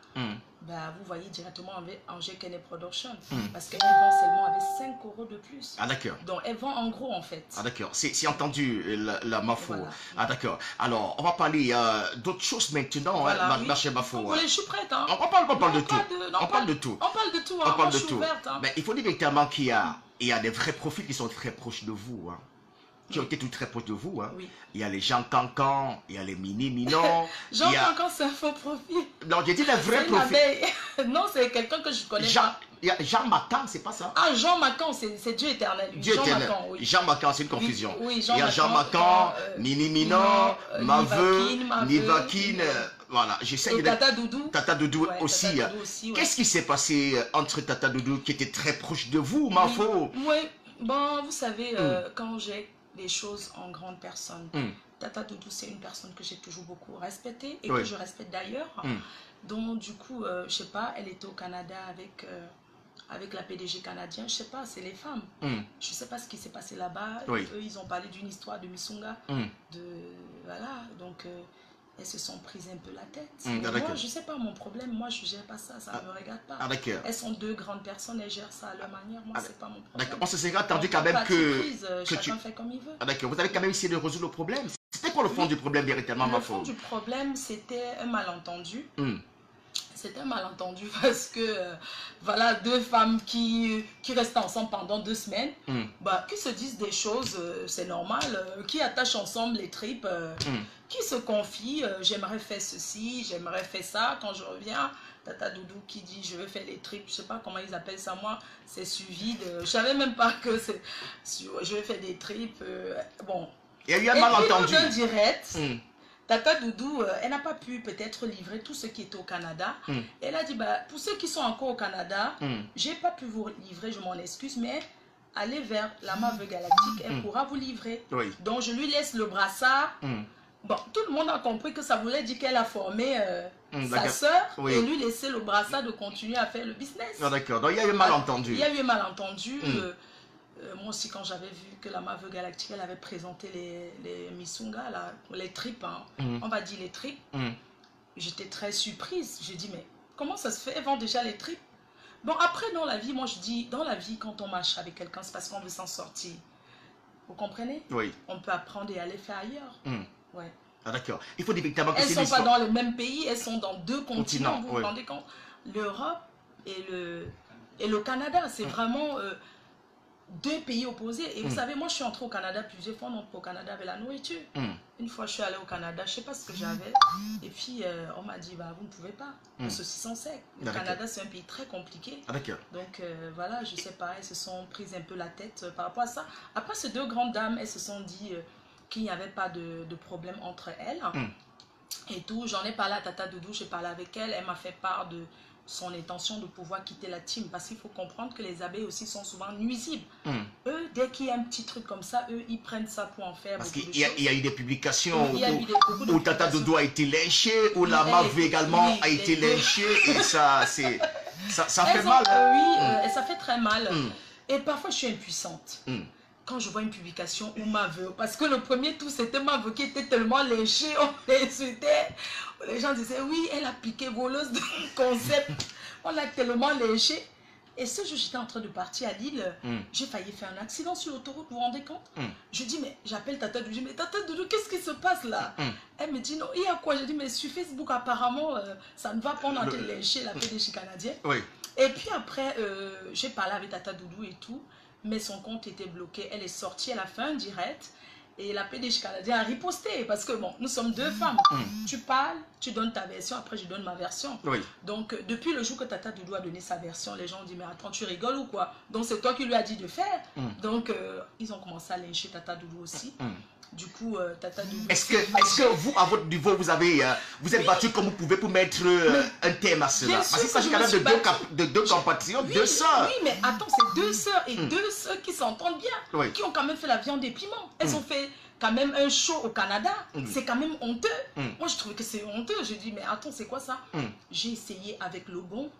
bah, vous voyez directement avec Angers Kenya Production. Parce qu'elle vend seulement avec 5 € de plus. Ah, d'accord. Donc, elle vend en gros, en fait. Ah, d'accord. C'est entendu, la Mafo. Voilà. Ah, d'accord. Alors, on va parler d'autres choses maintenant, voilà, ma chère Mafo. Vous voulez, je suis prête. Hein. On parle de tout. On parle de tout. On parle de tout. On parle de je suis tout. ouverte. Hein. Mais il faut dire véritablement qu'il y a des vrais profils qui sont très proches de vous. Hein. Qui ont été tout très proches de vous. Hein. Oui. Il y a les Jean Cancan, il y a les Mini Minon. Jean Cancan, c'est un faux profil. Non, j'ai dit des vrais profils. Non, c'est quelqu'un que je connais Jean, pas. Il y a Jean Macan, c'est pas ça? Ah, Jean Macan, c'est Dieu éternel. Dieu Jean éternel. Macan, oui. Jean Macan, c'est une confusion. Oui, il y a Jean Macan, Mini Minon, Maveux, Nivakine. Voilà, j'essaie de... Tata Doudou. Tata Doudou aussi. Qu'est-ce qui s'est passé entre Tata Doudou qui était très proche de vous, Mafo? Oui, bon, vous savez, quand j'ai des choses en grande personne, Tata Doudou, c'est une personne que j'ai toujours beaucoup respectée et que je respecte d'ailleurs. Donc, du coup, je sais pas, elle était au Canada avec la PDG canadienne, je sais pas, c'est les femmes. Je sais pas ce qui s'est passé là-bas. Eux, ils ont parlé d'une histoire de Missunga. Voilà, donc... elles se sont prises un peu la tête. Moi, je sais pas, mon problème, moi, je gère pas ça, ça ne me regarde pas. Elles sont deux grandes personnes, elles gèrent ça à leur manière, moi, c'est pas mon problème. D'accord, on s'est attendu quand même que chacun fait comme il veut. D'accord, vous avez quand même essayé de résoudre le problème. C'était quoi le fond du problème véritablement, ma foi? Le fond du problème, c'était un malentendu. C'était un malentendu parce que, voilà, deux femmes qui restent ensemble pendant 2 semaines, bah, qui se disent des choses, c'est normal, qui attachent ensemble les tripes, qui se confient, j'aimerais faire ceci, j'aimerais faire ça, quand je reviens, Tata Doudou qui dit, je veux faire les tripes, je sais pas comment ils appellent ça, moi, c'est suivi de... Je savais même pas que c'est... Je vais faire des tripes, bon. Il y a eu un malentendu. Et puis, direct, Tata Doudou, elle n'a pas pu peut-être livrer tout ce qui était au Canada. Elle a dit, bah, pour ceux qui sont encore au Canada, j'ai pas pu vous livrer, je m'en excuse, mais allez vers la Mavo Galactique, elle pourra vous livrer. Donc je lui laisse le brassard. Bon, tout le monde a compris que ça voulait dire qu'elle a formé sa soeur et lui laisser le brassard de continuer à faire le business. D'accord, donc il y a eu un malentendu. Il y a eu un malentendu. Moi aussi, quand j'avais vu que la Mavo Galactique, elle avait présenté les Missunga, les tripes, hein, on va dire les tripes, j'étais très surprise. J'ai dit, mais comment ça se fait? Elles vendent déjà les tripes. Bon, après, dans la vie, moi je dis, dans la vie, quand on marche avec quelqu'un, c'est parce qu'on veut s'en sortir. Vous comprenez? Oui. On peut apprendre et aller faire ailleurs. Ouais. Ah, d'accord. Il faut dire évidemment que elles ne sont pas dans le même pays, elles sont dans 2 continents. Vous vous rendez compte? L'Europe et le Canada, c'est vraiment... 2 pays opposés. Et vous savez, moi je suis entrée au Canada plusieurs fois, on entre au Canada avec la nourriture. Une fois je suis allée au Canada, je ne sais pas ce que j'avais. Et puis on m'a dit, bah, vous ne pouvez pas. Ceci sont secs. Le Canada c'est un pays très compliqué. Donc voilà, je ne sais pas, elles se sont prises un peu la tête par rapport à ça. Après ces 2 grandes dames, elles se sont dit qu'il n'y avait pas de problème entre elles. Et tout, j'en ai parlé à Tata Doudou, j'ai parlé avec elle, elle m'a fait part de son intention de pouvoir quitter la team, parce qu'il faut comprendre que les abeilles aussi sont souvent nuisibles. Eux, dès qu'il y a un petit truc comme ça, eux, ils prennent ça pour en faire parce beaucoup de choses. Parce qu'il y a eu des publications où Tata Doudou a été lynchée, où la Mavo également a été lynchée, et ça fait mal. Oui, ça fait très mal. Et parfois, je suis impuissante. Quand je vois une publication où Mavo, parce que le premier tour c'était Mavo qui était tellement léché, on l'insultait, les gens disaient oui, elle a piqué voleuse de concept, on l'a tellement léché. Et ce jour, j'étais en train de partir à Lille. J'ai failli faire un accident sur l'autoroute, vous vous rendez compte? Je dis, mais j'appelle Tata Doudou. Je dis, mais Tata Doudou, qu'est-ce qui se passe là? Elle me dit, non, il y a quoi? Je dis, mais sur Facebook, apparemment, ça ne va pas, on a été lynché, la PDG canadienne. Oui. Et puis après, j'ai parlé avec Tata Doudou et tout, mais son compte était bloqué. Elle est sortie, elle a fait un direct. Et la PDG canadienne a riposté parce que bon, nous sommes deux femmes. Tu parles, tu donnes ta version, après je donne ma version. Oui. Donc depuis le jour que Tata Doudou a donné sa version, les gens ont dit mais attends, tu rigoles ou quoi? Donc c'est toi qui lui as dit de faire. Donc ils ont commencé à lyncher Tata Doudou aussi. Du coup, Tata Doudou... Est-ce que vous, à votre niveau, vous êtes battu comme vous pouvez pour mettre un thème à cela? Parce qu'il s'agit quand même de deux compatriotes, deux sœurs. Oui, mais attends, c'est deux sœurs et deux sœurs qui s'entendent bien, qui ont quand même fait la viande des piments. Elles ont fait quand même un show au Canada. C'est quand même honteux. Moi, je trouvais que c'est honteux. Je dis, mais attends, c'est quoi ça? J'ai essayé avec le bon.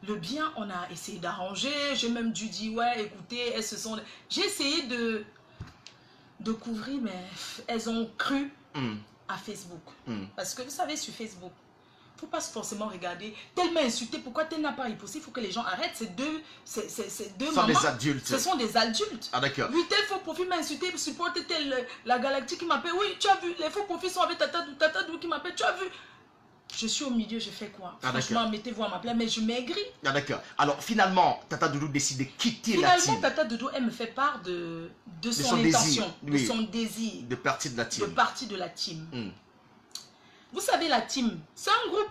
Le bien, on a essayé d'arranger. J'ai même dû dire, ouais, écoutez, elles se sont... J'ai essayé de couvrir, mais elles ont cru à Facebook. Parce que vous savez, sur Facebook, il ne faut pas forcément regarder. Tellement insulté, pourquoi tel n'a pas riposté? Il faut que les gens arrêtent. Ces deux mamans. Des adultes. Ce sont des adultes. Ah d'accord. Oui, tel faux profil m'a insulté, supporte la galactique qui m'appelle. Oui, tu as vu, les faux profils sont avec Tata Doudou qui m'appelle. Tu as vu? Je suis au milieu, je fais quoi? Franchement, mettez-vous à ma place, mais je maigris. Ah d'accord. Alors finalement, Tata Doudou décide de quitter la team. Finalement, Tata Doudou, elle me fait part de son intention, de son désir. De partir de la team. De partir de la team. Vous savez, la team, c'est un groupe.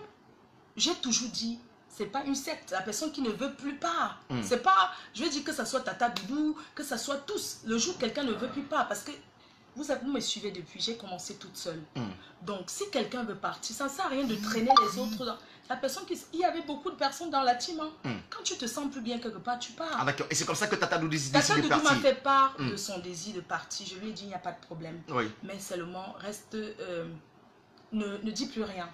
J'ai toujours dit, c'est pas une secte. La personne qui ne veut plus part. C'est pas, je veux dire que ça soit Tata Doudou, que ça soit tous. Le jour où quelqu'un ne veut plus part, parce que vous me suivez depuis, j'ai commencé toute seule. Donc, si quelqu'un veut partir, ça ne sert à rien de traîner les autres. La personne il y avait beaucoup de personnes dans la team. Quand tu te sens plus bien quelque part, tu pars. Ah d'accord. Et c'est comme ça que Tata Doudou décide de partir. Tata Doudou m'a fait part de son désir de partir. Je lui ai dit, il n'y a pas de problème. Oui. Mais seulement, reste... ne dis plus rien.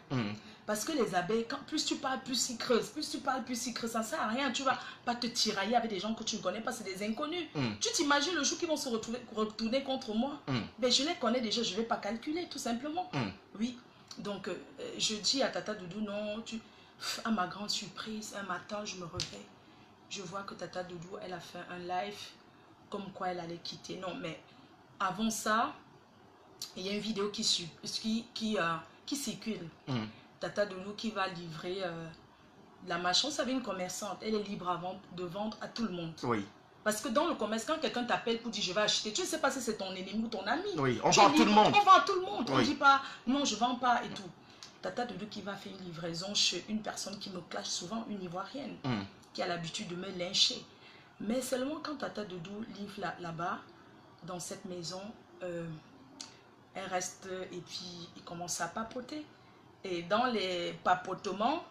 Parce que les abeilles, plus tu parles, plus ils creusent. Plus tu parles, plus ils creusent. Ça ne sert à rien. Tu ne vas pas te tirailler avec des gens que tu ne connais pas. C'est des inconnus. Tu t'imagines le jour qu'ils vont se retourner contre moi. Ben, je les connais déjà. Je ne vais pas calculer, tout simplement. Oui. Donc, je dis à Tata Doudou, non. À ma grande surprise, un matin, je me réveille. Je vois que Tata Doudou, elle a fait un live comme quoi elle allait quitter. Non, mais avant ça, il y a une vidéo qui circule. Tata Doudou qui va livrer la marchandise. Vous savez, une commerçante, elle est libre de vendre à tout le monde. Oui. Parce que dans le commerce, quand quelqu'un t'appelle pour dire je vais acheter, tu ne sais pas si c'est ton ennemi ou ton ami. Oui, on vend à tout le monde. On vend à tout le monde. On ne dit pas non, je ne vends pas et tout. Tata Doudou qui va faire une livraison chez une personne qui me clash souvent, une Ivoirienne, qui a l'habitude de me lyncher. Mais seulement quand Tata Doudou livre là-bas, dans cette maison, elle reste et puis il commence à papoter. Et dans les papotements,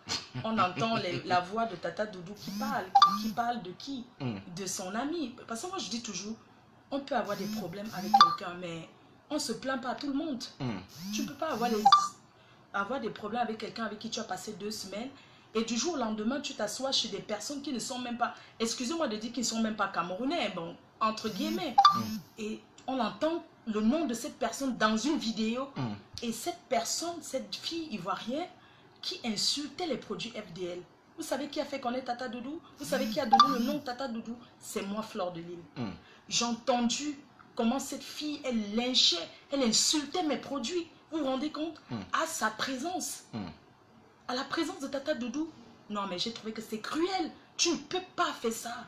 on entend la voix de Tata Doudou qui parle. Qui parle de qui? De son ami. Parce que moi, je dis toujours, on peut avoir des problèmes avec quelqu'un, mais on ne se plaint pas à tout le monde. Tu ne peux pas avoir des problèmes avec quelqu'un avec qui tu as passé 2 semaines. Et du jour au lendemain, tu t'assois chez des personnes qui ne sont même pas... Excusez-moi de dire qu'ils ne sont même pas camerounais, bon, entre guillemets. Et on entend le nom de cette personne dans une vidéo. Et cette personne, cette fille ivoirienne qui insultait les produits FDL. Vous savez qui a fait connaître Tata Doudou? Vous savez qui a donné le nom de Tata Doudou? C'est moi, Fleur de Lille. J'ai entendu comment cette fille, elle lynchait, elle insultait mes produits. Vous vous rendez compte? À sa présence. À la présence de Tata Doudou. Non, mais j'ai trouvé que c'est cruel. Tu ne peux pas faire ça.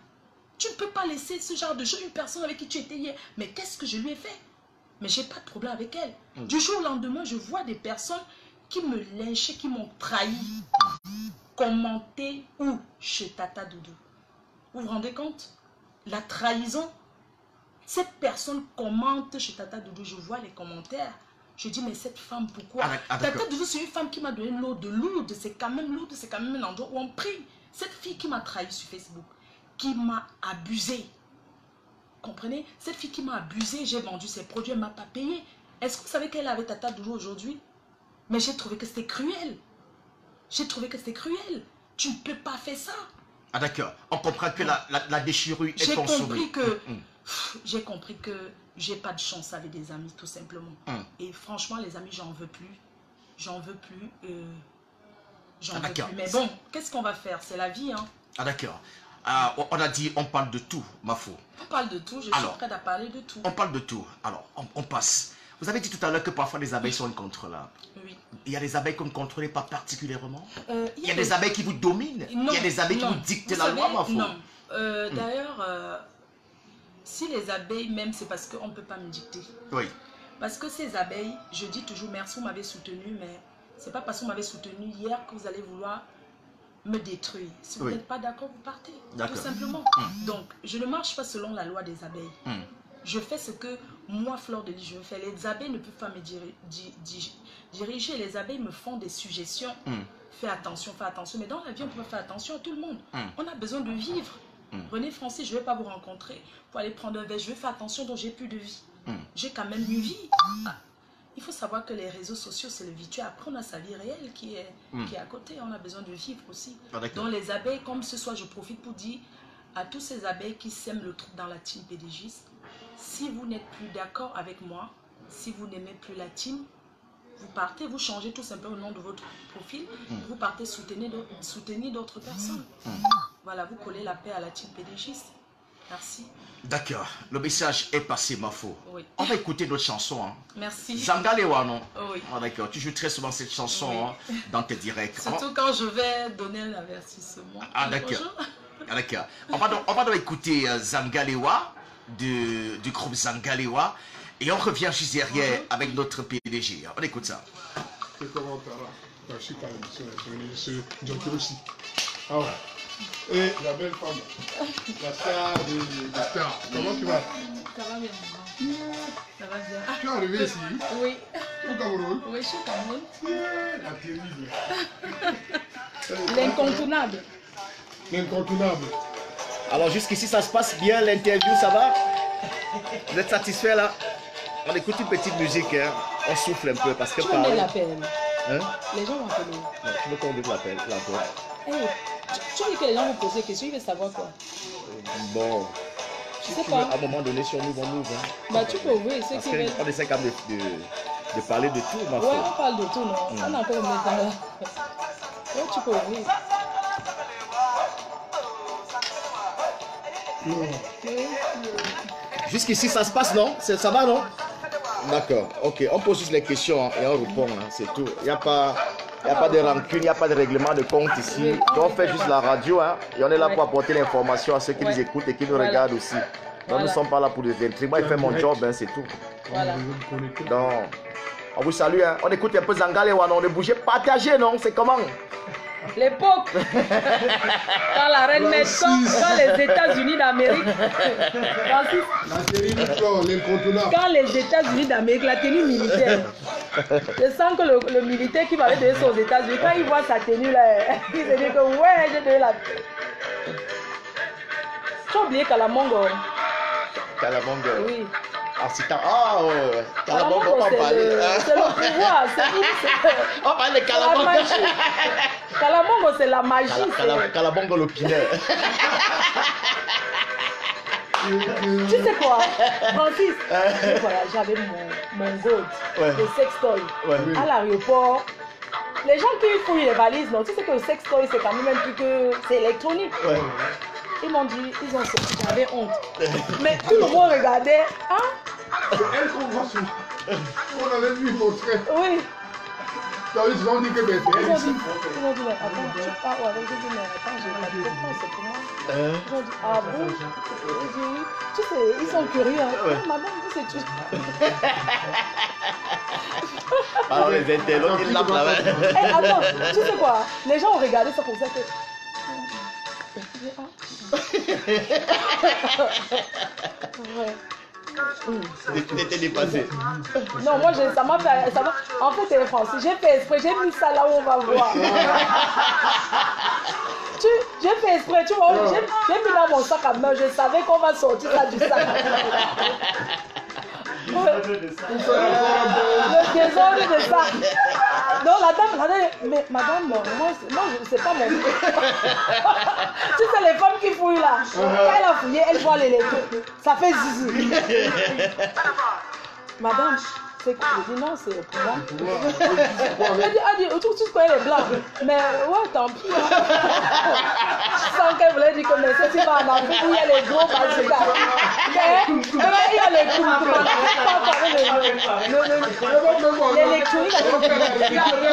Tu ne peux pas laisser ce genre de choses. Une personne avec qui tu étais hier. Mais qu'est-ce que je lui ai fait? Mais j'ai pas de problème avec elle. Du jour au lendemain, je vois des personnes qui me lynchaient, qui m'ont trahi. Commenter où? Chez Tata Doudou. Vous vous rendez compte? La trahison. Cette personne commente chez Tata Doudou. Je vois les commentaires. Je dis, mais cette femme, pourquoi? Tata Doudou, c'est une femme qui m'a donné l'eau de Lourdes. C'est quand même Lourdes, c'est quand même un endroit où on prie. Cette fille qui m'a trahi sur Facebook, qui m'a abusé. Comprenez? Cette fille qui m'a abusé, j'ai vendu ses produits, elle ne m'a pas payé. Est-ce que vous savez qu'elle est avec Tata Doudou aujourd'hui? Mais j'ai trouvé que c'était cruel. J'ai trouvé que c'était cruel. Tu ne peux pas faire ça. Ah d'accord. On comprend que la déchirure est consommée. J'ai compris que j'ai pas de chance avec des amis, tout simplement. Et franchement, les amis, j'en veux plus. J'en veux plus. J'en veux plus. Mais bon, qu'est-ce qu'on va faire? C'est la vie, hein. Ah d'accord. On a dit on parle de tout, Mafo. On parle de tout, je suis prête à parler de tout. On parle de tout. Alors, on passe. Vous avez dit tout à l'heure que parfois les abeilles sont incontrôlables. Oui. Il y a des abeilles que vous ne contrôlez pas particulièrement. Il y a des abeilles qui vous dominent. Il y a des abeilles qui vous dictent la loi, Mafo. Non. D'ailleurs, si les abeilles même, c'est parce qu'on ne peut pas me dicter. Oui. Parce que ces abeilles, je dis toujours merci, vous m'avez soutenu, mais c'est pas parce que vous m'avez soutenu hier que vous allez vouloir me détruire. Si vous n'êtes pas d'accord, vous partez. Tout simplement. Donc, je ne marche pas selon la loi des abeilles. Je fais ce que moi, Fleur de Lys, je fais. Les abeilles ne peuvent pas me diriger. Les abeilles me font des suggestions. Fais attention, fais attention. Mais dans la vie, on peut faire attention à tout le monde. On a besoin de vivre. René Francis, je ne vais pas vous rencontrer pour aller prendre un verre. Je vais faire attention, donc j'ai plus de vie. J'ai quand même une vie. Il faut savoir que les réseaux sociaux, c'est le virtuel. Après, on a sa vie réelle qui est à côté. On a besoin de vivre aussi. Donc les abeilles, comme ce soir, je profite pour dire à tous ces abeilles qui sèment le trouble dans la team PDG, si vous n'êtes plus d'accord avec moi, si vous n'aimez plus la team, vous partez, vous changez tout simplement le nom de votre profil, vous partez soutenir d'autres personnes. Voilà, vous collez la paix à la team PDG. Merci. D'accord, le message est passé, Mafo. Oui. On va écouter notre chanson. Hein. Merci. Zangalewa, non? Oui. D'accord, tu joues très souvent cette chanson dans tes directs. Surtout quand je vais donner un avertissement. D'accord. D'accord. On va donc écouter Zangalewa du groupe Zangalewa et on revient juste derrière avec notre PDG. On écoute ça. C'est comment je suis calme, je aussi. Ah ouais. Et la belle femme, la star de stars. Comment tu vas? Ça va bien. Ça va bien. Tu es arrivé ici? Oui. Au Cameroun? Oui, je suis au Cameroun. La terrible. L'incontournable. L'incontournable. Alors jusqu'ici ça se passe bien, l'interview ça va? Vous êtes satisfait là? On écoute une petite musique, hein? On souffle un peu parce que tu veux l'appel? Hein? Les gens vont appeler. Non, tu veux qu'on dise l'appel? Tu veux que les gens vous posent des questions, ils veulent savoir quoi? Bon. Je sais pas. À un moment donné, si on ouvre, on ouvre. Hein. Bah tu peux ouvrir, c'est qui veulent. On essaie quand même de parler de tout, ma foi. Ouais, on parle de tout, non? On a encore un temps là. Ouais, tu peux ouvrir. Jusqu'ici, ça se passe, non? Ça va, non? D'accord, ok. On pose juste les questions hein, et on répond, hein, c'est tout. Il n'y a pas de rancune, il n'y a pas de règlement de compte ici. Donc on fait juste la radio hein, et on est là pour apporter l'information à ceux qui nous écoutent et qui nous regardent aussi. Donc nous ne sommes pas là pour des intrigues. Moi, je fais mon job, hein, c'est tout. Voilà. Donc, on vous salue. Hein. On écoute un peu Zangalewa, on est bougé, partagé, non? C'est comment? L'époque, quand la reine Médecin, quand les États-Unis d'Amérique, quand les États-Unis d'Amérique, la tenue militaire, je sens que le militaire qui va donner ça aux États-Unis, quand il voit sa tenue là, il se dit que ouais, j'ai donné la. Tu as oublié Kalamongo? Kalamongo? Oui. Kalamongo, on va parler. C'est le pouvoir, on parle de Kalamongo. Kalamongo, c'est la magie. Kalamongo, l'opineur. Tu sais quoi, Francis, voilà, j'avais mon gold, le sextoy, à l'aéroport. Les gens qui fouillent les valises, non, tu sais que le sextoy, c'est quand même un truc que c'est électronique. Ils m'ont dit, ils ont sorti, j'avais honte. Mais tout le monde regardait, hein? C'est elle qu'on voit sur. On avait vu montrer. Oui. Ils ont dit que c'est elle. Ils ont dit, mais attends, tu parles avec eux, mais attends, j'ai pas de comprendre, c'est pour moi. Ils ont dit, ah bon? J'ai dit oui. Tu sais, ils sont curieux. Hein. Ouais. Madame, tu sais tout. Alors les internautes, ils tapent là-bas. Attends, tu sais quoi? Les gens ont regardé ça pour ça que. Ouais. Tu étais dépassé. Non, moi, ça m'a fait. En fait, c'est français. J'ai fait exprès. J'ai mis ça là où on va voir. J'ai fait exprès. Tu vois, j'ai mis dans mon sac à main. Je savais qu'on va sortir ça du sac. Le désordre de ça. Non, la dame, mais madame, moi c'est pas mon. Tu sais, les femmes qui fouillent là, quand elle a fouillé, elle voit les lettres. Ça fait zizi. Madame, C'est quoi? Je dis non, c'est le pouvoir. pouvoir. Elle dit, tout connaît les blancs. Mais ouais, tant pis. Hein. Je sens qu'elle voulait dire que mais si tu vas en Afrique où il y a les gros bazookas. Mais il y a les l'électronique.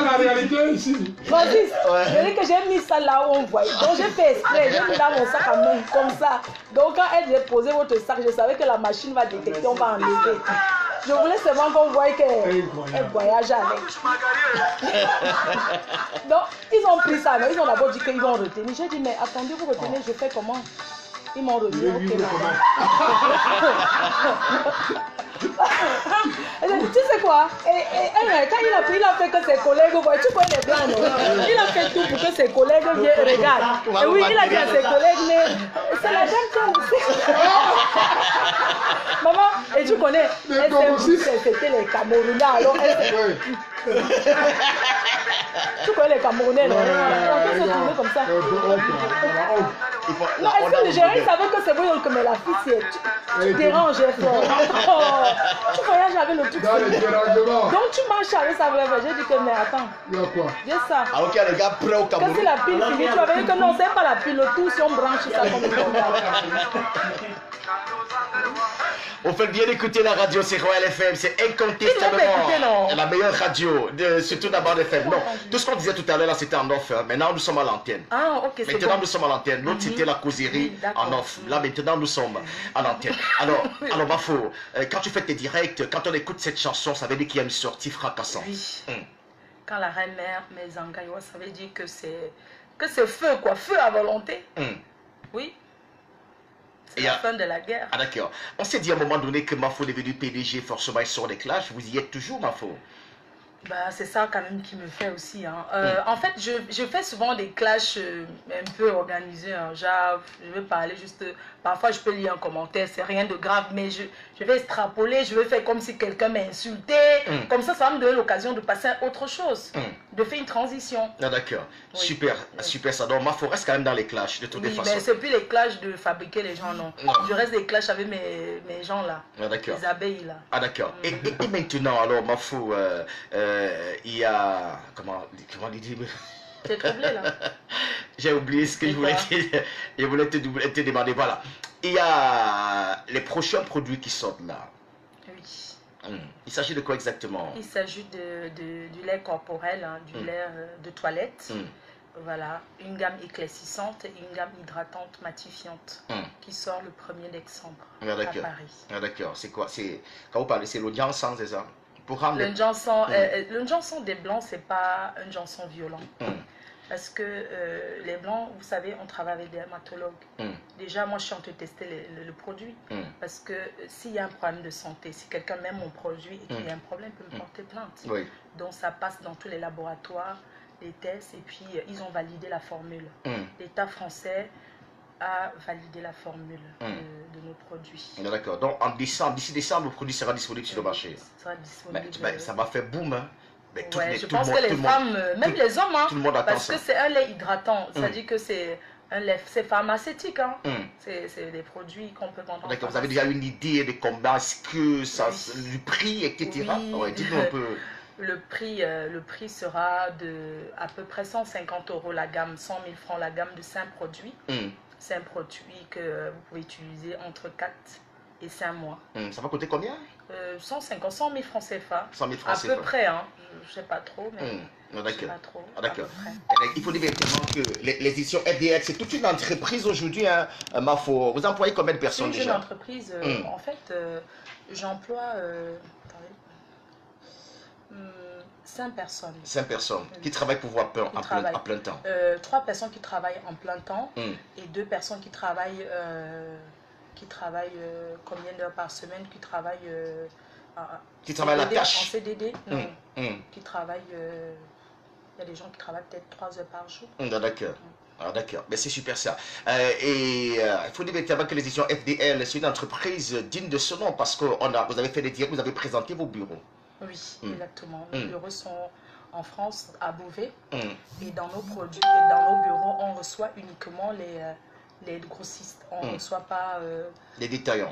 La réalité ici. Francis, je dis que j'ai mis ça là où on voit. Donc j'ai fait exprès, j'ai mis dans mon sac à main comme ça. Donc quand elle a posé votre sac, je savais que la machine va détecter, on va enlever. Je voulais seulement qu'on voie qu'elle voyage avec. Donc ils ont pris ça, mais ils ont d'abord dit qu'ils vont retenir. J'ai dit mais attendez, vous retenez, je fais comment? Ils m'ont remis. Ok, tu sais quoi? Quand il a fait que ses collègues voient, tu connais les blancs, non? Il a fait tout pour que ses collègues viennent regardent. Et oui, il a dit à ses collègues, mais c'est la dame qui a laissé. Maman, et tu connais, c'était les Camerounais, alors tu connais les Camerounais, non? On peut se trouver comme ça. Non, est-ce que le gérant savait que c'est bon, mais la fille, tu déranges fort. Tu voyages avec le truc. Donc tu marches avec ça. J'ai dit que mais attends. Il y a quoi? J'ai ça. Alors qu'il y a des gars prêts au Cameroun. Que si la pile finit, tu avais dit que non, c'est pas la pile, le tout si on branche ça comme une On fait bien d'écouter la radio, c'est Royal FM, c'est incontestablement la meilleure radio, surtout d'abord FM. Non, tout ce qu'on disait tout à l'heure là c'était en off, maintenant nous sommes à l'antenne. Ah ok, c'est maintenant bon. nous sommes à l'antenne, l'autre c'était la causerie en off, là maintenant nous sommes à l'antenne. Alors Mafo, quand tu fais tes directs, quand on écoute cette chanson, ça veut dire qu'il y a une sortie fracassante. Oui, quand la reine-mère met Zangaïwa, ça veut dire que c'est feu quoi, feu à volonté. Oui. C'est la fin de la guerre. Ah d'accord. On s'est dit à un moment donné que Mafo est devenu PDG, forcément il sort des clashs. Vous y êtes toujours, Mafo? Bah, c'est ça quand même qui me fait aussi. Hein. En fait, je fais souvent des clashs un peu organisés. Hein. Genre, je vais parler juste... Parfois, je peux lire un commentaire, c'est rien de grave, mais je vais extrapoler, je vais faire comme si quelqu'un m'a insulté. Comme ça va me donner l'occasion de passer à autre chose, de faire une transition. Ah d'accord. Oui. Super, super ça. Donc, Mafo reste quand même dans les clashs, de toutes les façons. Mais c'est plus les clashs de fabriquer les gens, non. Je reste des clashs avec mes gens là, les abeilles là. Ah d'accord. Et maintenant, alors, Mafo, il y a... Comment dire? T'es troublé là? J'ai oublié ce que je voulais dire. Je voulais te demander. Voilà. Il y a les prochains produits qui sortent là. Oui. Il s'agit de quoi exactement? Il s'agit du lait corporel, hein, du lait de toilette. Voilà. Une gamme éclaircissante et une gamme hydratante matifiante qui sort le 1er décembre à Paris. Ah, d'accord. C'est quoi? Quand vous parlez, c'est l'eau Janssen, c'est ça? Le Janssen des blancs, c'est pas un Janssen violent. Parce que les blancs, vous savez, on travaille avec des dermatologues. Déjà, moi, je suis en train de tester le produit. Parce que s'il y a un problème de santé, si quelqu'un met mon produit et qu'il y a un problème, il peut me porter plainte. Donc, ça passe dans tous les laboratoires, les tests, et puis ils ont validé la formule. L'État français a validé la formule de nos produits. D'accord. Donc, d'ici décembre, le produit sera disponible sur le marché. Sera disponible. Ça va faire boom, hein? Je pense que les femmes, même les hommes, hein, tout le monde attend parce que c'est un lait hydratant, c'est-à-dire que c'est un lait, c'est pharmaceutique, hein. C'est des produits qu'on peut vendre. D'accord, vous avez déjà une idée de combien est-ce que ça, du prix, etc. Dites-nous un peu. Le prix sera de à peu près 150 € la gamme, 100 000 francs la gamme de 5 produits. C'est un produit que vous pouvez utiliser entre 4 et 5 mois. Ça va coûter combien? 100 000 francs CFA. 100 000 francs CFA. À peu près, hein. Je ne sais pas trop, mais je sais pas trop. D'accord. Il faut dire véritablement que les éditions FDL, c'est toute une entreprise aujourd'hui, hein, Mafo. Vous employez combien de personnes déjà? C'est une entreprise. En fait, j'emploie 5 personnes. 5 personnes qui travaillent pour vous à plein temps. 3 personnes qui travaillent en plein temps et 2 personnes qui travaillent combien d'heures par semaine, qui travaillent la tâche en CDD, qui travaillent, il y a des gens qui travaillent peut-être 3 heures par jour. D'accord. Ah, d'accord, mais c'est super ça. Il faut dire véritablement que l'édition FDL, c'est une entreprise digne de ce nom parce que vous avez fait des directs, vous avez présenté vos bureaux. Oui, exactement. Nos bureaux sont en France, à Beauvais. Et dans nos produits et dans nos bureaux, on reçoit uniquement les grossistes. On ne reçoit pas les détaillants.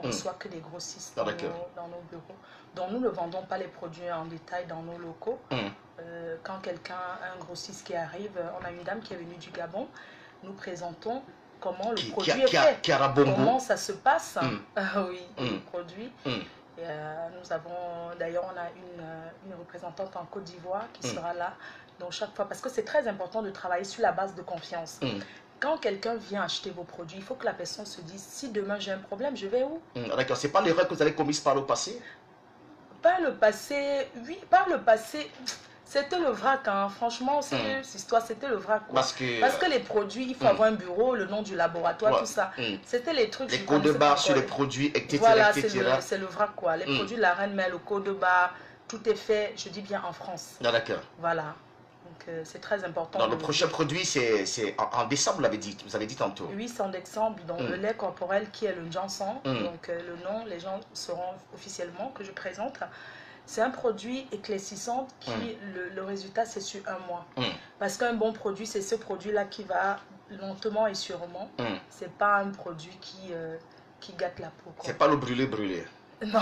On ne reçoit que les grossistes dans nos bureaux. Donc nous ne vendons pas les produits en détail dans nos locaux. Quand quelqu'un, un grossiste qui arrive, on a une dame qui est venue du Gabon, nous présentons comment le produit est fait, comment ça se passe. Le produit. Et, nous avons, d'ailleurs, on a une représentante en Côte d'Ivoire qui sera là. Donc chaque fois, parce que c'est très important de travailler sur la base de confiance. Quand quelqu'un vient acheter vos produits, il faut que la personne se dise, si demain j'ai un problème, je vais où? D'accord, c'est pas l'erreur que vous avez commise par le passé? Par le passé, oui, par le passé, c'était le vrac, hein. Franchement, cette histoire, c'était le vrac. Parce que les produits, il faut avoir un bureau, le nom du laboratoire, tout ça. C'était les trucs... Les codes de barre sur les produits, etc. Voilà, c'est le vrac, quoi. Les produits de la reine mère, le code de barre, tout est fait, je dis bien, en France. Ah, d'accord. Voilà. Donc, c'est très important. Dans le prochain produit, c'est en décembre, vous avez dit tantôt. Oui, c'est en décembre. Donc, le lait corporel qui est le Johnson. Donc, le nom, les gens sauront officiellement que je présente. C'est un produit éclaircissant qui, le résultat, c'est sur un mois. Parce qu'un bon produit, c'est ce produit-là qui va lentement et sûrement. C'est pas un produit qui gâte la peau. C'est pas le brûlé. Non,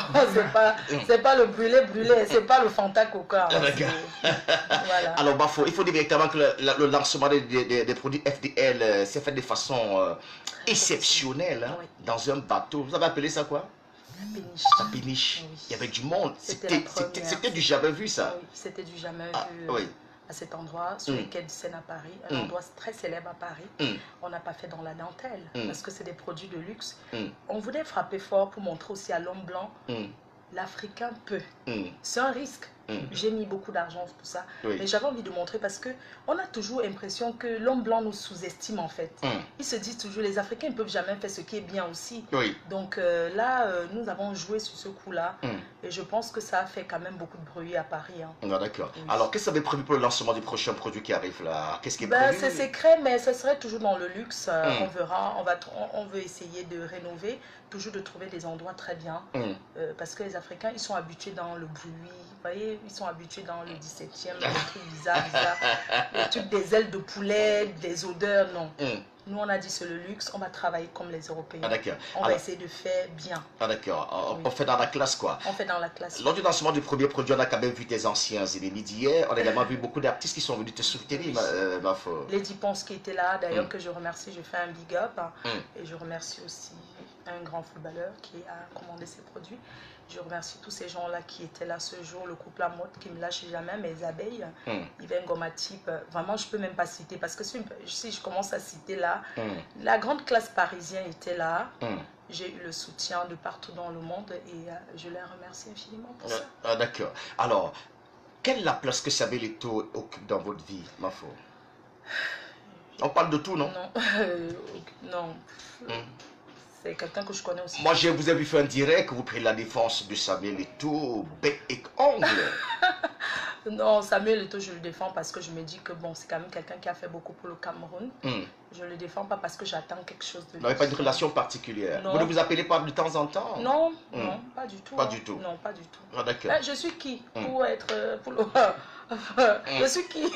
c'est pas le brûlé, c'est pas le Fanta Coca. Voilà. Alors, il faut dire directement que le lancement des produits FDL s'est fait de façon exceptionnelle, hein, dans un bateau. Vous avez appelé ça quoi? La péniche. Oui. Il y avait du monde. C'était du jamais vu, ça. Oui, c'était du jamais vu. À cet endroit, sur les quais du Seine à Paris, un endroit très célèbre à Paris. On n'a pas fait dans la dentelle, parce que c'est des produits de luxe. On voulait frapper fort pour montrer aussi à l'homme blanc, l'Africain peut. C'est un risque. J'ai mis beaucoup d'argent pour ça. Mais j'avais envie de montrer parce qu'on a toujours l'impression que l'homme blanc nous sous-estime en fait. Il se dit toujours, les Africains ne peuvent jamais faire ce qui est bien aussi. Donc là, nous avons joué sur ce coup-là. Et je pense que ça a fait quand même beaucoup de bruit à Paris. Hein. D'accord. Alors, qu'est-ce que vous avez prévu pour le lancement du prochain produit qui arrive là? Qu'est-ce qui est prévu? C'est secret, mais ce serait toujours dans le luxe. On verra. On veut essayer de rénover, toujours de trouver des endroits très bien. Parce que les Africains, ils sont habitués dans le bruit. Vous voyez, ils sont habitués dans le 17e, les trucs bizarres, les trucs des ailes de poulet, des odeurs, non. Nous, on a dit c'est le luxe, on va travailler comme les Européens. On va essayer de faire bien. D'accord, on fait dans la classe quoi. On fait dans la classe. Lors du lancement du premier produit, on a quand même vu tes anciens ennemis d'hier. On a également vu beaucoup d'artistes qui sont venus te soutenir, ma foi. Lady Ponce qui était là, d'ailleurs que je remercie, je fais un big up. Et je remercie aussi un grand footballeur qui a commandé ces produits. Je remercie tous ces gens-là qui étaient là ce jour, le couple à mode qui ne me lâche jamais, mes abeilles, Yvain Gomatip, vraiment je ne peux même pas citer parce que si je commence à citer là, la grande classe parisienne était là, j'ai eu le soutien de partout dans le monde et je les remercie infiniment pour ça. D'accord. Alors, quelle est la place que Samuel Eto'o occupe dans votre vie, ma foi? On parle de tout, non? Non. C'est quelqu'un que je connais aussi. Moi, je vous ai vu faire un direct que vous prenez la défense de Samuel Eto'o, bec et ongle. Non, Samuel Eto'o, je le défends parce que je me dis que bon, c'est quand même quelqu'un qui a fait beaucoup pour le Cameroun. Je ne le défends pas parce que j'attends quelque chose de lui. Vous n'avez pas une relation particulière? Non. Vous ne vous appelez pas de temps en temps? Non, non, pas du tout. Pas du tout? Non, pas du tout. Ah, d'accord. Je suis qui pour être... je suis qui?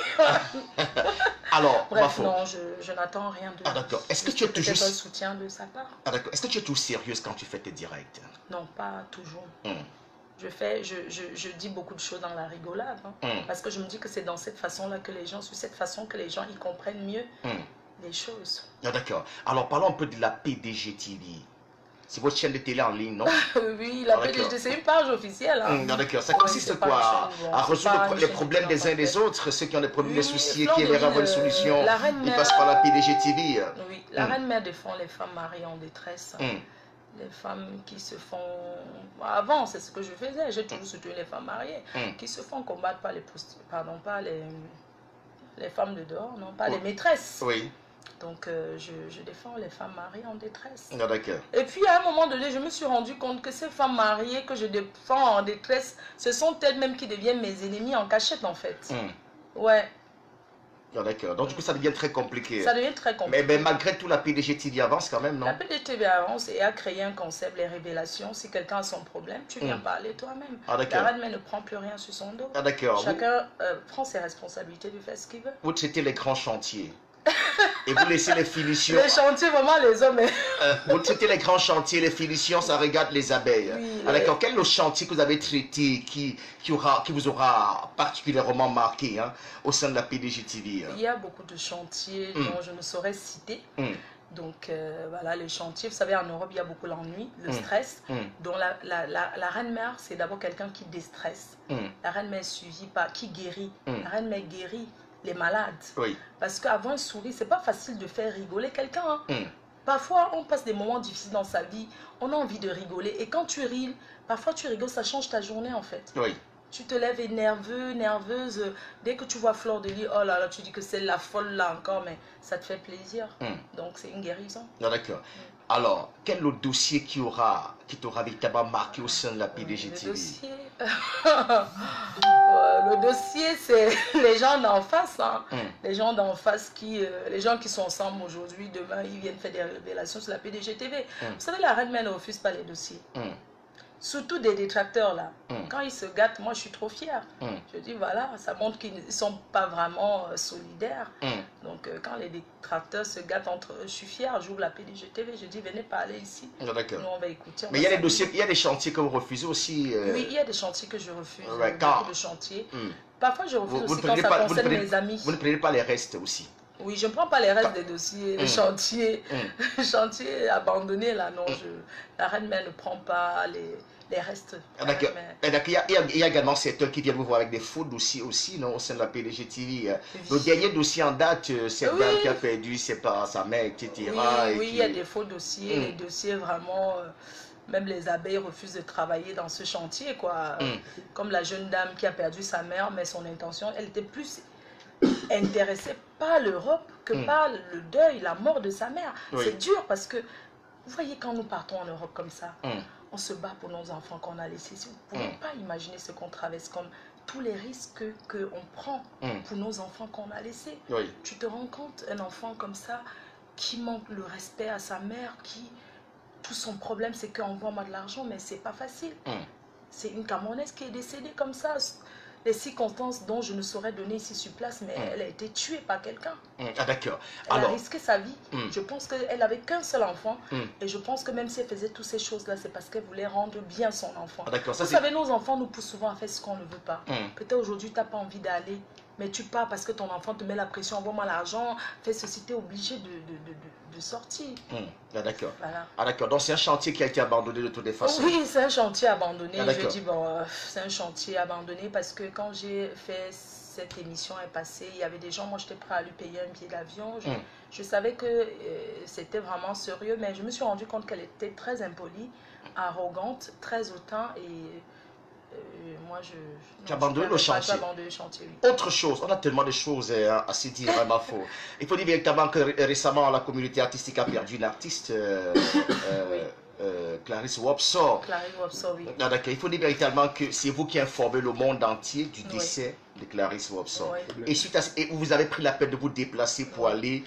Alors, bref, non, je n'attends rien de... Ah, d'accord. Est-ce que tu es toujours... un soutien de sa part. Ah, d'accord. Est-ce que tu es toujours sérieuse quand tu fais tes directs? Non, pas toujours. Je dis beaucoup de choses dans la rigolade. Parce que je me dis que c'est dans cette façon-là que les gens, sur cette façon que les gens y comprennent mieux les choses. Ah, d'accord. Alors, parlons un peu de la PDG TV. C'est votre chaîne de télé en ligne, non? Oui, la PDG, c'est une page officielle. D'accord. Ça consiste quoi? À résoudre les problèmes des uns des autres, ceux qui ont des problèmes, des soucis, qui aimeraient avoir une solution, ils passent par la PDG TV. Oui, la reine mère défend les femmes mariées en détresse. Les femmes qui se font... Avant, c'est ce que je faisais. J'ai toujours soutenu les femmes mariées qui se font combattre par les femmes de dehors, non, pas les maîtresses. Oui. Donc, je défends les femmes mariées en détresse. Ah, d'accord. Et puis, à un moment donné, je me suis rendu compte que ces femmes mariées que je défends en détresse, ce sont elles-mêmes qui deviennent mes ennemis en cachette, en fait. Ouais. Ah, d'accord. Donc, du coup, ça devient très compliqué. Ça devient très compliqué. Mais malgré tout, la PDG TV avance quand même, non? La PDG TV avance et a créé un concept, les révélations. Si quelqu'un a son problème, tu viens parler toi-même. Ah, d'accord. La reine mère ne prend plus rien sur son dos. Ah, d'accord. Chacun prend ses responsabilités de faire ce qu'il veut. Vous, c'était les grands chantiers. Et vous laissez les finitions. Les chantiers, vraiment, les hommes. Vous traitez les grands chantiers, les finitions, ça regarde les abeilles. Oui, D'accord. Quel est le chantier que vous avez traité qui vous aura particulièrement marqué au sein de la PDG-TV? Il y a beaucoup de chantiers dont je ne saurais citer. Donc voilà, les chantiers, vous savez, en Europe, il y a beaucoup l'ennui, le stress. Donc la reine-mère, c'est d'abord quelqu'un qui déstresse. La reine-mère suivie par, qui guérit. La reine-mère guérit les malades. Oui. Parce qu'avoir un sourire, c'est pas facile de faire rigoler quelqu'un. Parfois, on passe des moments difficiles dans sa vie, on a envie de rigoler. Et quand tu ris, parfois tu rigoles, ça change ta journée en fait. Oui. Tu te lèves nerveux, nerveuse. Dès que tu vois Fleur de Lys, oh là là, tu dis que c'est la folle là encore, mais ça te fait plaisir. Donc c'est une guérison. Ah, d'accord. Alors, quel est le dossier qui t'aura véritablement marqué au sein de la PDG-TV? Le dossier, c'est les gens d'en face. Les gens d'en face, les gens qui sont ensemble aujourd'hui, demain, ils viennent faire des révélations sur la PDG-TV. Vous savez, la reine-mère ne refuse pas les dossiers. Surtout des détracteurs là. Quand ils se gâtent, moi je suis trop fière. Je dis voilà, ça montre qu'ils ne sont pas vraiment solidaires. Donc quand les détracteurs se gâtent entre eux, je suis fière, j'ouvre la PDG-TV, je dis venez parler ici. Nous on va écouter. Mais il y a des dossiers, il y a des chantiers que vous refusez aussi. Oui, il y a des chantiers que je refuse. Beaucoup de chantiers. Parfois je refuse aussi quand ça concerne mes amis. Vous ne prenez pas les restes aussi? Oui, je ne prends pas les restes des dossiers, les chantiers, chantiers abandonnés là, non, la reine-mère ne prend pas les restes. D'accord. Il y a également certains qui viennent vous voir avec des faux dossiers aussi, non, au sein de la PDG-TV. Le dernier dossier en date, cette dame qui a perdu ses parents, sa mère, etc. Oui, il y a des faux dossiers, les dossiers vraiment... Même les abeilles refusent de travailler dans ce chantier, quoi. Comme la jeune dame qui a perdu sa mère, mais son intention, elle était plus intéressée par l'Europe que par le deuil, la mort de sa mère. C'est dur parce que, vous voyez, quand nous partons en Europe comme ça, on se bat pour nos enfants qu'on a laissés. Si vous ne pouvez pas imaginer ce qu'on traverse, comme tous les risques qu'on prend pour nos enfants qu'on a laissés. Tu te rends compte, un enfant comme ça, qui manque le respect à sa mère, qui... Tout son problème, c'est qu'on envoie moi de l'argent, mais c'est pas facile. C'est une Camerounaise qui est décédée comme ça. Les circonstances dont je ne saurais donner ici sur place, mais elle a été tuée par quelqu'un. Ah d'accord. Elle a risqué sa vie. Je pense qu'elle n'avait qu'un seul enfant. Et je pense que même si elle faisait toutes ces choses-là, c'est parce qu'elle voulait rendre bien son enfant. Vous savez, nos enfants nous poussent souvent à faire ce qu'on ne veut pas. Peut-être aujourd'hui, tu n'as pas envie d'aller. Mais tu pars parce que ton enfant te met la pression, envoie-moi l'argent, fais ceci, tu es obligé de sortir. Ah, d'accord. Voilà. Ah d'accord, donc c'est un chantier qui a été abandonné de toutes les façons. Oui, c'est un chantier abandonné. Ah, je dis, bon, c'est un chantier abandonné parce que quand j'ai fait cette émission est passée, il y avait des gens, moi j'étais prêt à lui payer un billet d'avion. Je savais que c'était vraiment sérieux, mais je me suis rendu compte qu'elle était très impolie, arrogante, très hautain et... moi, tu as abandonné le chantier. Oui. Autre chose, on a tellement de choses à se dire, vraiment faux. Il faut dire véritablement que récemment, la communauté artistique a perdu une artiste, Clarisse Wopsor. Clarisse Wopsor, oui. Ah, d'accord. Il faut dire véritablement que c'est vous qui informez le monde entier du décès de Clarisse Wopsor. Et suite à et vous avez pris la peine de vous déplacer pour aller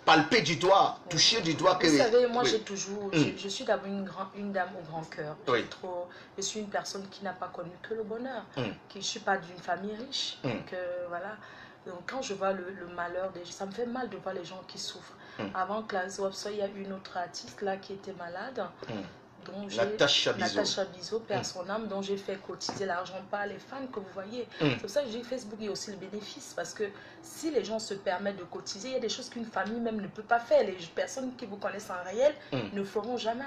palper du doigt, toucher du doigt. Vous savez, moi j'ai toujours, je suis d'abord une dame au grand cœur. Je suis une personne qui n'a pas connu que le bonheur, qui ne suis pas d'une famille riche, que voilà. Donc quand je vois le malheur des gens, ça me fait mal de voir les gens qui souffrent. Avant Clarisse Wopsor, il y a une autre artiste là qui était malade. Natacha Bizot, perd son âme, dont j'ai fait cotiser l'argent par les fans que vous voyez. C'est pour ça que je dis que Facebook est aussi le bénéfice, parce que si les gens se permettent de cotiser, il y a des choses qu'une famille même ne peut pas faire. Les personnes qui vous connaissent en réel ne feront jamais.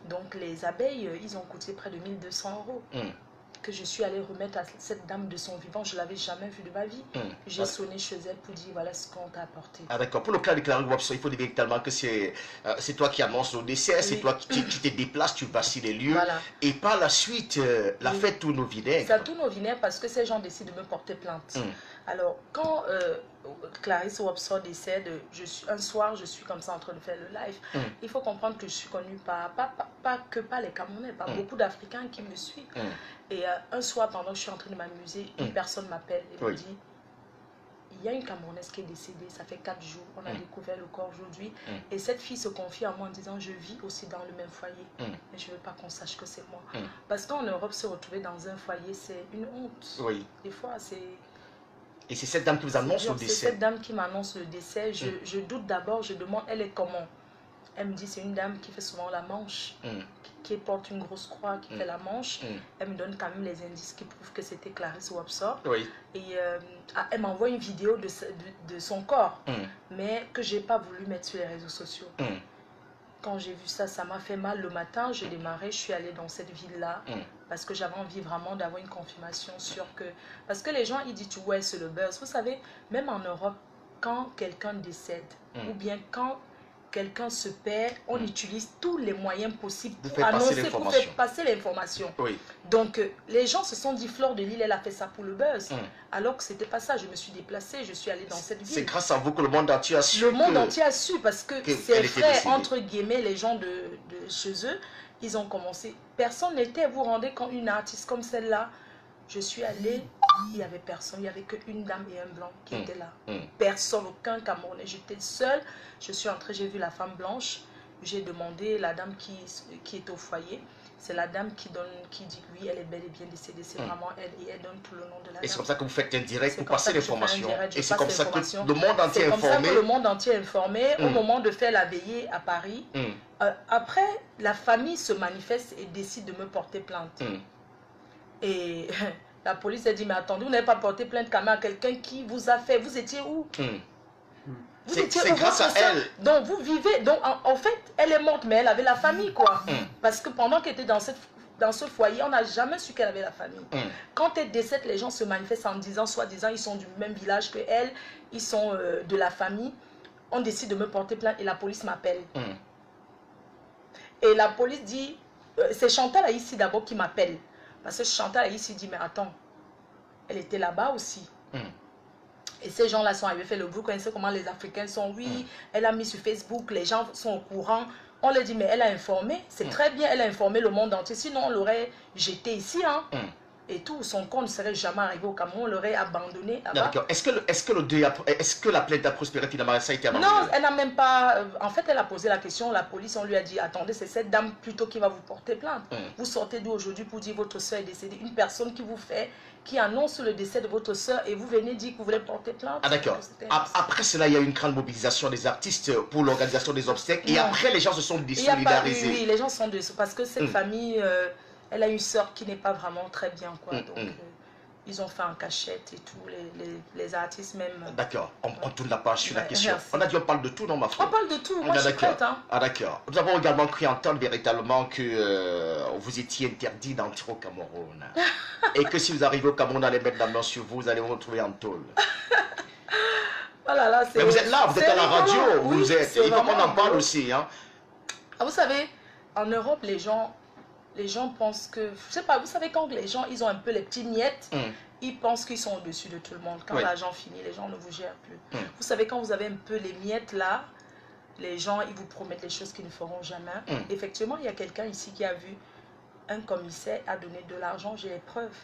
Donc les abeilles, ils ont coûté près de 1 200 € que je suis allée remettre à cette dame de son vivant. Je ne l'avais jamais vue de ma vie. J'ai sonné chez elle pour dire voilà ce qu'on t'a apporté. Ah d'accord. Pour le cas de Clarisse Wopsor, il faut dire véritablement que c'est toi qui annonces le décès, c'est toi qui te déplaces, tu vas sur les lieux. Et par la suite, la fête tourne au vinaigre. Ça tourne au vinaigre parce que ces gens décident de me porter plainte. Alors, quand Clarisse Wopsor décède, un soir, je suis comme ça en train de faire le live. Il faut comprendre que je suis connue pas que par les Camerounais, par beaucoup d'Africains qui me suivent. Et un soir, pendant que je suis en train de m'amuser, une personne m'appelle et me dit il y a une Camerounaise qui est décédée, ça fait 4 jours, on a découvert le corps aujourd'hui. Et cette fille se confie à moi en disant je vis aussi dans le même foyer, mais je ne veux pas qu'on sache que c'est moi. Parce qu'en Europe, se retrouver dans un foyer, c'est une honte. Des fois, c'est... Et c'est cette dame qui vous annonce le C'est décès. cette dame qui m'annonce le décès. Je doute d'abord, je demande, elle est comment? Elle me dit, c'est une dame qui fait souvent la manche, qui porte une grosse croix, qui fait la manche. Elle me donne quand même les indices qui prouvent que c'était Clarisse Wapsor. Oui. Et elle m'envoie une vidéo de son corps, mais que j'ai pas voulu mettre sur les réseaux sociaux. Quand j'ai vu ça, ça m'a fait mal. Le matin, je démarrais, je suis allée dans cette ville-là parce que j'avais envie vraiment d'avoir une confirmation sur que... Parce que les gens, ils disent, ouais, c'est le buzz. Vous savez, même en Europe, quand quelqu'un décède, ou bien quand quelqu'un se perd, on utilise tous les moyens possibles pour annoncer, pour faire passer l'information. Oui. Donc, les gens se sont dit, Fleur de Lille, elle a fait ça pour le buzz. Alors que c'était pas ça. Je me suis déplacée, je suis allée dans cette ville. C'est grâce à vous que le monde entier a su. Le monde entier a su parce que ses frères, entre guillemets, les gens de chez eux, ils ont commencé. Personne n'était, vous rendez compte, une artiste comme celle-là. Je suis allée, il n'y avait personne, il n'y avait qu'une dame et un blanc qui étaient là. Personne, aucun Camerounais. J'étais seule, je suis entrée, j'ai vu la femme blanche, j'ai demandé la dame qui est au foyer. C'est la dame qui dit que oui, elle est bel et bien décédée, c'est vraiment elle, et elle donne tout le nom de la dame. Et c'est comme ça que vous faites un direct pour passer l'information. Et c'est comme ça que le monde entier est informé. C'est comme ça que le monde entier est informé au moment de faire la veillée à Paris. Après, la famille se manifeste et décide de me porter plainte. Et la police a dit, mais attendez, vous n'avez pas porté plainte quand même à quelqu'un qui vous a fait, vous étiez où? C'est grâce à elle. Donc vous vivez, donc en fait, elle est morte, mais elle avait la famille, quoi. Parce que pendant qu'elle était dans ce foyer, on n'a jamais su qu'elle avait la famille. Quand elle décède, les gens se manifestent en disant, soi-disant, ils sont du même village que elle, ils sont de la famille. On décide de me porter plainte et la police m'appelle. Et la police dit, c'est Chantal Aïssi d'abord qui m'appelle. Parce que Chantal Aïssi dit, mais attends, elle était là-bas aussi. Et ces gens-là sont arrivés faire le bruit. Vous connaissez comment les Africains sont. Oui, elle a mis sur Facebook, les gens sont au courant. On leur dit, mais elle a informé. C'est très bien, elle a informé le monde entier. Sinon, on l'aurait jeté ici. Et tout, son corps ne serait jamais arrivé au Cameroun. On l'aurait abandonné là-bas. D'accord. Est-ce que la plainte a prospéré finalement? Ça a été abandonné? Non, elle n'a même pas... En fait, elle a posé la question. La police, on lui a dit, attendez, c'est cette dame plutôt qui va vous porter plainte. Vous sortez d'où aujourd'hui pour dire votre soeur est décédée? Une personne qui annonce le décès de votre soeur et vous venez dire que vous voulez porter plainte. Ah d'accord. Après cela, il y a eu une grande mobilisation des artistes pour l'organisation des obsèques. Et après, les gens se sont désolidarisés. Oui, les gens sont désolidarisés. Parce que cette famille, elle a une soeur qui n'est pas vraiment très bien, quoi. Donc, ils ont fait en cachette et tout, les artistes même. D'accord, on tourne la page sur la question. On a dit on parle de tout, non, ma foi? On parle de tout, moi je suis prête. Hein. Ah d'accord. Nous avons également cru entendre véritablement que vous étiez interdit d'entrer au Cameroun. Et que si vous arrivez au Cameroun, on allait mettre la main sur vous, vous allez vous retrouver en tôle. Oh là là, mais vous êtes là, vous êtes à la radio, oui, vous êtes. Il faut qu'on en parle aussi. Hein. Ah, vous savez, en Europe, les gens pensent que, je sais pas, vous savez, quand les gens, ils ont un peu les petits miettes, ils pensent qu'ils sont au-dessus de tout le monde. Quand l'argent finit, les gens ne vous gèrent plus. Vous savez, quand vous avez un peu les miettes là, les gens, ils vous promettent des choses qu'ils ne feront jamais. Effectivement, il y a quelqu'un ici qui a vu un commissaire a donné de l'argent, j'ai les preuves.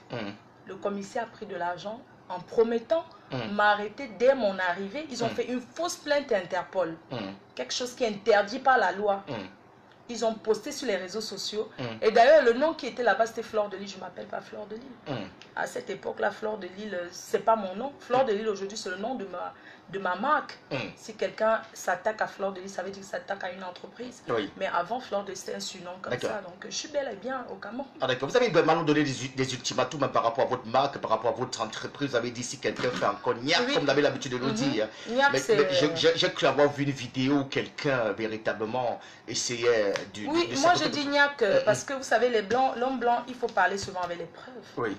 Le commissaire a pris de l'argent en promettant m'arrêter dès mon arrivée. Ils ont fait une fausse plainte à Interpol. Quelque chose qui est interdit par la loi. Ils ont posté sur les réseaux sociaux. Et d'ailleurs, le nom qui était là-bas, c'était Fleur de Lille. Je ne m'appelle pas Fleur de Lille. À cette époque-là, Fleur de Lille, ce n'est pas mon nom. Fleur de Lille, aujourd'hui, c'est le nom de ma marque. Si quelqu'un s'attaque à Fleur de Lille, ça veut dire qu'il s'attaque à une entreprise. Mais avant, Fleur de Lille, c'était un surnom comme ça. Donc, je suis bel et bien au Cameroun. Ah, d'accord. Vous avez vraiment donné des ultimatums par rapport à votre marque, par rapport à votre entreprise. Vous avez dit si quelqu'un fait encore niaque, comme vous avez l'habitude de le dire. Mais j'ai cru avoir vu une vidéo où quelqu'un véritablement essayait oui, moi je dis niaque parce que vous savez, l'homme blanc, il faut parler souvent avec les preuves. Oui.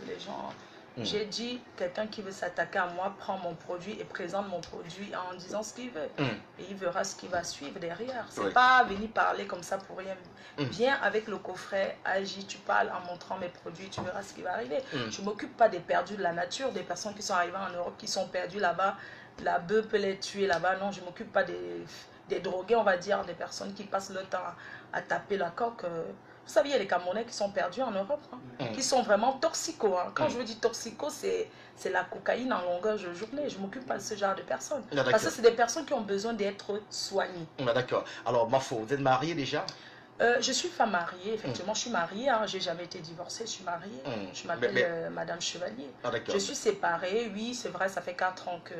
Les gens... J'ai dit, quelqu'un qui veut s'attaquer à moi, prend mon produit et présente mon produit en disant ce qu'il veut. Et il verra ce qui va suivre derrière. C'est pas venir parler comme ça pour rien. Viens avec le coffret, agis, tu parles en montrant mes produits, tu verras ce qui va arriver. Je ne m'occupe pas des perdus de la nature, des personnes qui sont arrivées en Europe, qui sont perdues là-bas. La bœuf peut les tuer là-bas. Non, je ne m'occupe pas des drogués, on va dire, des personnes qui passent le temps à taper la coque. Vous savez, il y a des Camerounais qui sont perdus en Europe, qui sont vraiment toxicos. Quand je veux dire toxico, c'est la cocaïne en longueur de journée. Je ne m'occupe pas de ce genre de personnes. Parce que c'est des personnes qui ont besoin d'être soignées. D'accord. Alors, Mafo, vous êtes mariée déjà? Je suis femme mariée, effectivement, je suis mariée, hein, j'ai jamais été divorcée, je suis mariée. Je m'appelle Madame Chevalier. Ah, je suis séparée, oui, c'est vrai, ça fait 4 ans que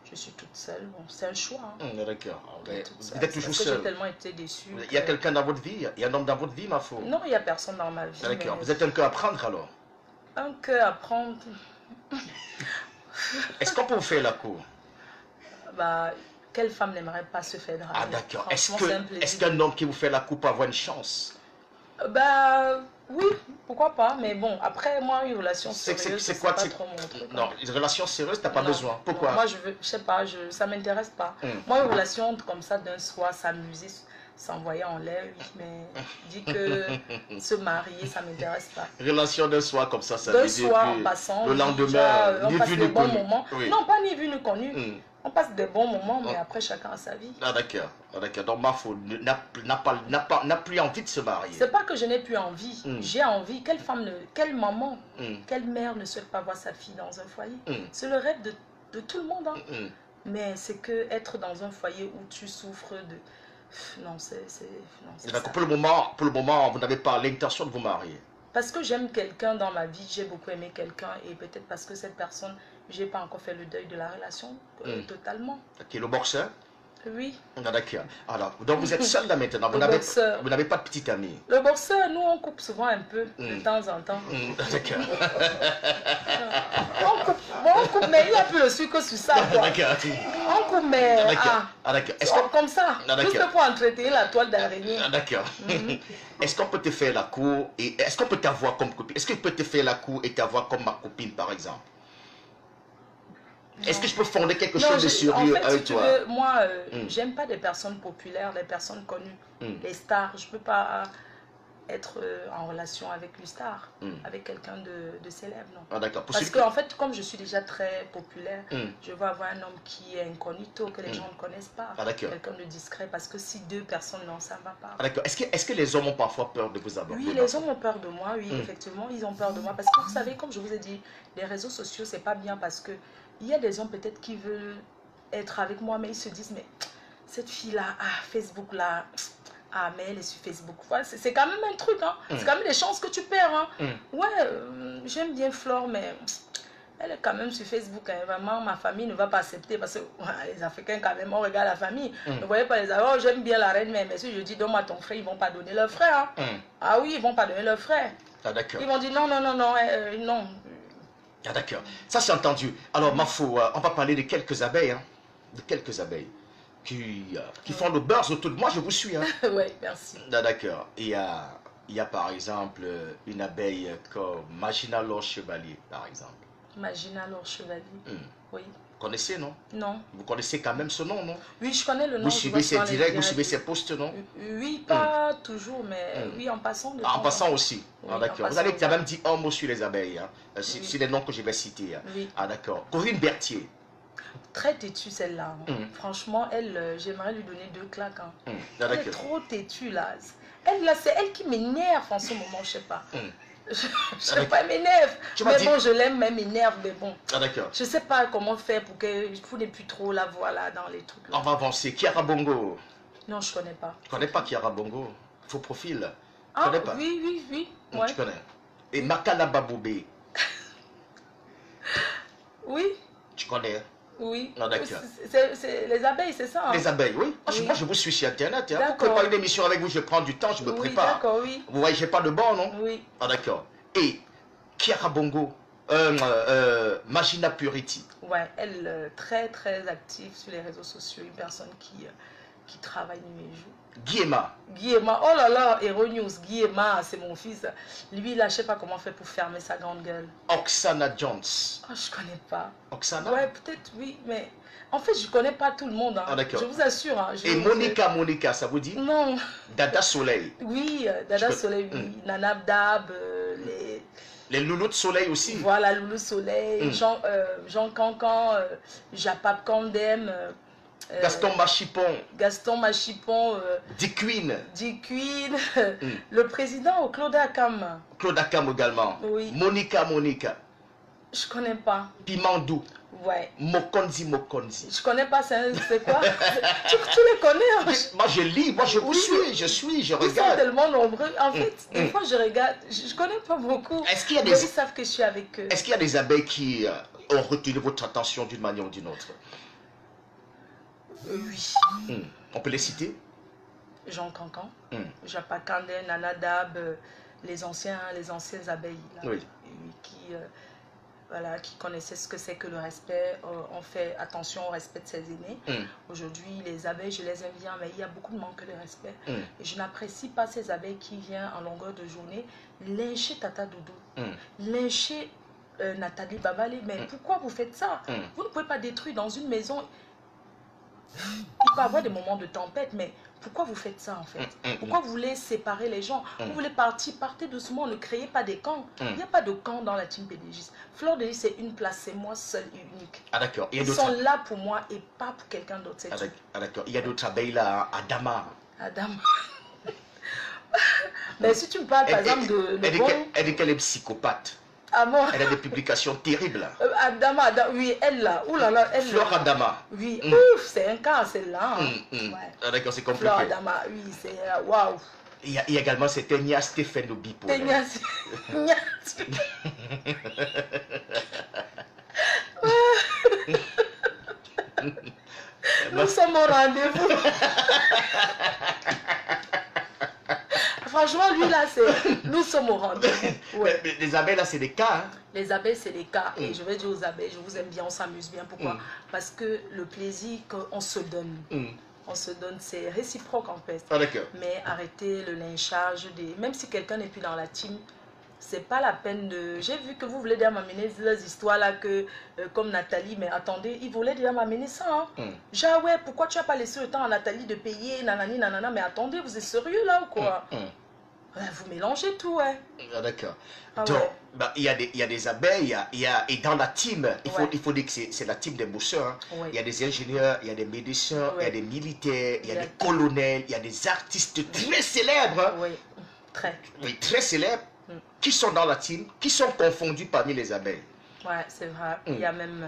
je suis toute seule. Bon, c'est un choix. Hein. D'accord. Vous êtes toujours seule. J'ai tellement été déçue. Il y a quelqu'un dans votre vie? Il y a un homme dans votre vie, ma foi? Non, il n'y a personne dans ma vie. D'accord. Vous êtes un cœur à prendre alors? Un cœur à prendre. Est-ce qu'on peut vous faire la cour? Bah, quelle femme n'aimerait pas se faire draguer? Ah d'accord. Est-ce qu'un homme qui vous fait la coupe peut avoir une chance? Bah oui, pourquoi pas. Mais bon, après moi, une relation sérieuse, c'est quoi, pas trop mon truc. Non, une relation sérieuse, t'as pas besoin. Pourquoi? Moi, je sais pas, ça m'intéresse pas. Moi, une relation comme ça d'un soir, s'amuser, s'envoyer en l'air, oui, mais dit que se marier, ça m'intéresse pas. Relation d'un soir comme ça, d'un soir en passant, le lendemain, on passe de bons moments. Oui. Non, pas ni vu ni connu. On passe des bons moments, mais après chacun a sa vie. Ah d'accord, donc ma faute n'a plus envie de se marier. C'est pas que je n'ai plus envie, j'ai envie. Quelle femme, quelle maman, quelle mère ne souhaite pas voir sa fille dans un foyer? C'est le rêve de tout le monde. Hein. Mais c'est que être dans un foyer où tu souffres de... Non, c'est ça. Pour le moment, vous n'avez pas l'intention de vous marier. Parce que j'aime quelqu'un dans ma vie, j'ai beaucoup aimé quelqu'un et peut-être parce que cette personne, j'ai pas encore fait le deuil de la relation totalement. Qui est le boxeur? Oui. Ah, d'accord. Alors, donc vous êtes seul là maintenant, vous n'avez pas de petite amie? Le boxeur, nous on coupe souvent un peu, de temps en temps. D'accord. on coupe, mais il n'y a plus le sucre sur ça. D'accord. On coupe, mais... Ah, d'accord. Comme ça, juste pour entretenir la toile d'araignée. Ah, d'accord. Est-ce qu'on peut te faire la cour et est-ce qu'on peut t'avoir comme copine? Est-ce que je peux te faire la cour et t'avoir comme ma copine, par exemple? Est-ce que je peux fonder quelque chose de sérieux avec toi? Moi, j'aime pas des personnes populaires, des personnes connues, les stars. Je peux pas être en relation avec une star, avec quelqu'un de célèbre, non. Ah, d'accord. Parce que en fait, comme je suis déjà très populaire, je veux avoir un homme qui est incognito, que les gens ne connaissent pas. Ah, d'accord. Quelqu'un de discret, parce que si deux personnes, non, ça ne va pas. Ah, d'accord. Est-ce que les hommes ont parfois peur de vous aborder? Oui, les hommes ont peur de moi, oui, effectivement, ils ont peur de moi. Parce que vous savez, comme je vous ai dit, les réseaux sociaux, c'est pas bien parce que il y a des hommes peut-être qui veulent être avec moi, mais ils se disent, mais cette fille-là, Facebook là, mais elle est sur Facebook. C'est quand même un truc, hein. C'est quand même des chances que tu perds. Hein. Ouais, j'aime bien Flore, mais elle est quand même sur Facebook. Hein. Vraiment, ma famille ne va pas accepter parce que les Africains, quand même, on regarde la famille. Ne voyez pas les Africains, oh, j'aime bien la reine, mais si je dis, donne-moi ton frère, ils ne vont pas donner leur frère. Hein. Ah oui, ils ne vont pas donner leur frère. Ah, d'accord. Ils vont dire non, non. Ah, d'accord. Ça, c'est entendu. Alors, ma foi, on va parler de quelques abeilles. Hein. De quelques abeilles qui font le buzz autour de moi. Je vous suis. Hein. Oui, merci. Ah, d'accord. Il y a par exemple une abeille comme Magina Laure Chevalier, par exemple. Magina Laure Chevalier. Oui. Vous connaissez, non? Non. Vous connaissez quand même ce nom, non? Oui, je connais le nom. Vous suivez ses directs, vous suivez ses posts, non? Oui, pas toujours, mais oui, en passant. En passant aussi. Oui, ah, d'accord. Vous avez même dit un mot sur les abeilles. Hein. C'est les noms que je vais citer. Hein. Oui. Ah, d'accord. Corinne Berthier. Très têtue celle-là. Franchement, elle, j'aimerais lui donner 2 claques. Hein. Elle est trop têtue là. C'est elle qui m'énerve en ce moment, je sais pas. Je sais pas, elle m'énerve. Mais bon, je l'aime, mais elle m'énerve, mais bon. Ah, d'accord. Je sais pas comment faire pour que je ne plus trop la voir là dans les trucs. Là. On va avancer. Kiara Bongo. Non, je connais pas. Tu connais pas Kiara Bongo? Faux profil. Tu connais pas? Oui. Ouais. Tu connais. Et Makala Baboubé. Oui. Tu connais? Oui. Non, d'accord. C'est les abeilles, c'est ça? Hein? Les abeilles, oui. Moi, je vous suis sur Internet. Hein. Pour préparer une émission avec vous, je prends du temps, je me prépare. D'accord, oui. Vous voyez, j'ai pas de bon, non? Oui. Ah, d'accord. Et Kiara Bongo, Magina Purity. Ouais, elle très active sur les réseaux sociaux, une personne qui travaille nuit et jour. Guillemard, oh là là, Hero News, Guillemard, c'est mon fils. Lui, là, je sais pas comment faire pour fermer sa grande gueule. Oksana Jones. Oh, je connais pas. Oksana? Ouais, peut-être, oui, mais en fait, je connais pas tout le monde. Hein. Ah, d'accord. Je vous assure. Hein, et Monica, ça vous dit? Non. Dada Soleil. Oui, Dada Soleil, oui. Nanab Dab, les loulous de soleil aussi. Voilà, Loulou Soleil, Jean Cancan, Japap Kandem. Gaston Machipon. Dick Queen. Le président Claude Akam. Claude Akam également. Oui. Monica. Je connais pas. Piment doux. Ouais. Mokonzi. Je connais pas, c'est quoi? tu les connais, hein? Moi je lis, moi je suis, je Ils sont regarde. tellement nombreux. En fait, des fois je regarde, je connais pas beaucoup. Est-ce qu'il y a Mais des... ils savent que je suis avec eux. Est-ce qu'il y a des abeilles qui ont retenu votre attention d'une manière ou d'une autre? Oui. On peut les citer? Jean Cancan, Japakande, Nanadab, les anciennes abeilles. Là, Oui. Voilà, qui connaissaient ce que c'est que le respect, on fait attention au respect de ses aînés. Aujourd'hui, les abeilles, je les aime bien, mais il y a beaucoup de manque de respect. Et je n'apprécie pas ces abeilles qui viennent en longueur de journée lyncher Tata Doudou, lyncher Nathalie Babali. Mais pourquoi vous faites ça? Vous ne pouvez pas détruire dans une maison. Il peut y avoir des moments de tempête, mais pourquoi vous faites ça en fait? Pourquoi vous voulez séparer les gens? Vous voulez partir, partez doucement, ne créez pas des camps. Il n'y a pas de camp dans la team PDG. Fleur de Lys, c'est une place, c'est moi seule et unique. Ah d'accord. Ils sont là pour moi et pas pour quelqu'un d'autre. Ah d'accord. Il y a d'autres abeilles là à Dama. Adam. Mais si tu me parles par exemple de... Elle dit qu'elle est psychopathe. Ah bon? Elle a des publications terribles. Adama, oui, elle là. Ouh là là, elle. Fleur Adama. Oui, ouf, c'est un cas, celle-là. Ouais. Ah d'accord, c'est compliqué. Fleur Adama, oui, c'est... Waouh. Il y a également cette Nia Stéphane Bipo. Nous sommes au rendez-vous. Franchement, lui là, c'est... Nous sommes au rendez-vous. Ouais. Les abeilles là, c'est des cas. Hein? Les abeilles, c'est des cas. Et je vais dire aux abeilles, je vous aime bien, on s'amuse bien. Pourquoi? Parce que le plaisir qu'on se donne, c'est réciproque en fait. Ah d'accord. Mais arrêtez le lynchage des... Même si quelqu'un n'est plus dans la team, c'est pas la peine de... J'ai vu que vous voulez déjà m'amener les histoires là que... comme Nathalie, mais attendez, ils voulaient déjà m'amener ça. Hein. Genre, ouais, pourquoi tu n'as pas laissé le temps à Nathalie de payer, nanani, nanana, mais attendez, vous êtes sérieux là ou quoi? Vous mélangez tout, ouais. Ah d'accord. Ah, donc, ouais. bah, il y a des abeilles, et dans la team, il faut dire que c'est la team des bosseurs. Hein. Ouais. Il y a des ingénieurs, il y a des médecins, il y a des militaires, il y a des colonels, il y a des artistes très célèbres. Hein. Oui, très. Oui, très célèbres, qui sont dans la team, qui sont confondus parmi les abeilles. Ouais, c'est vrai. Il y a même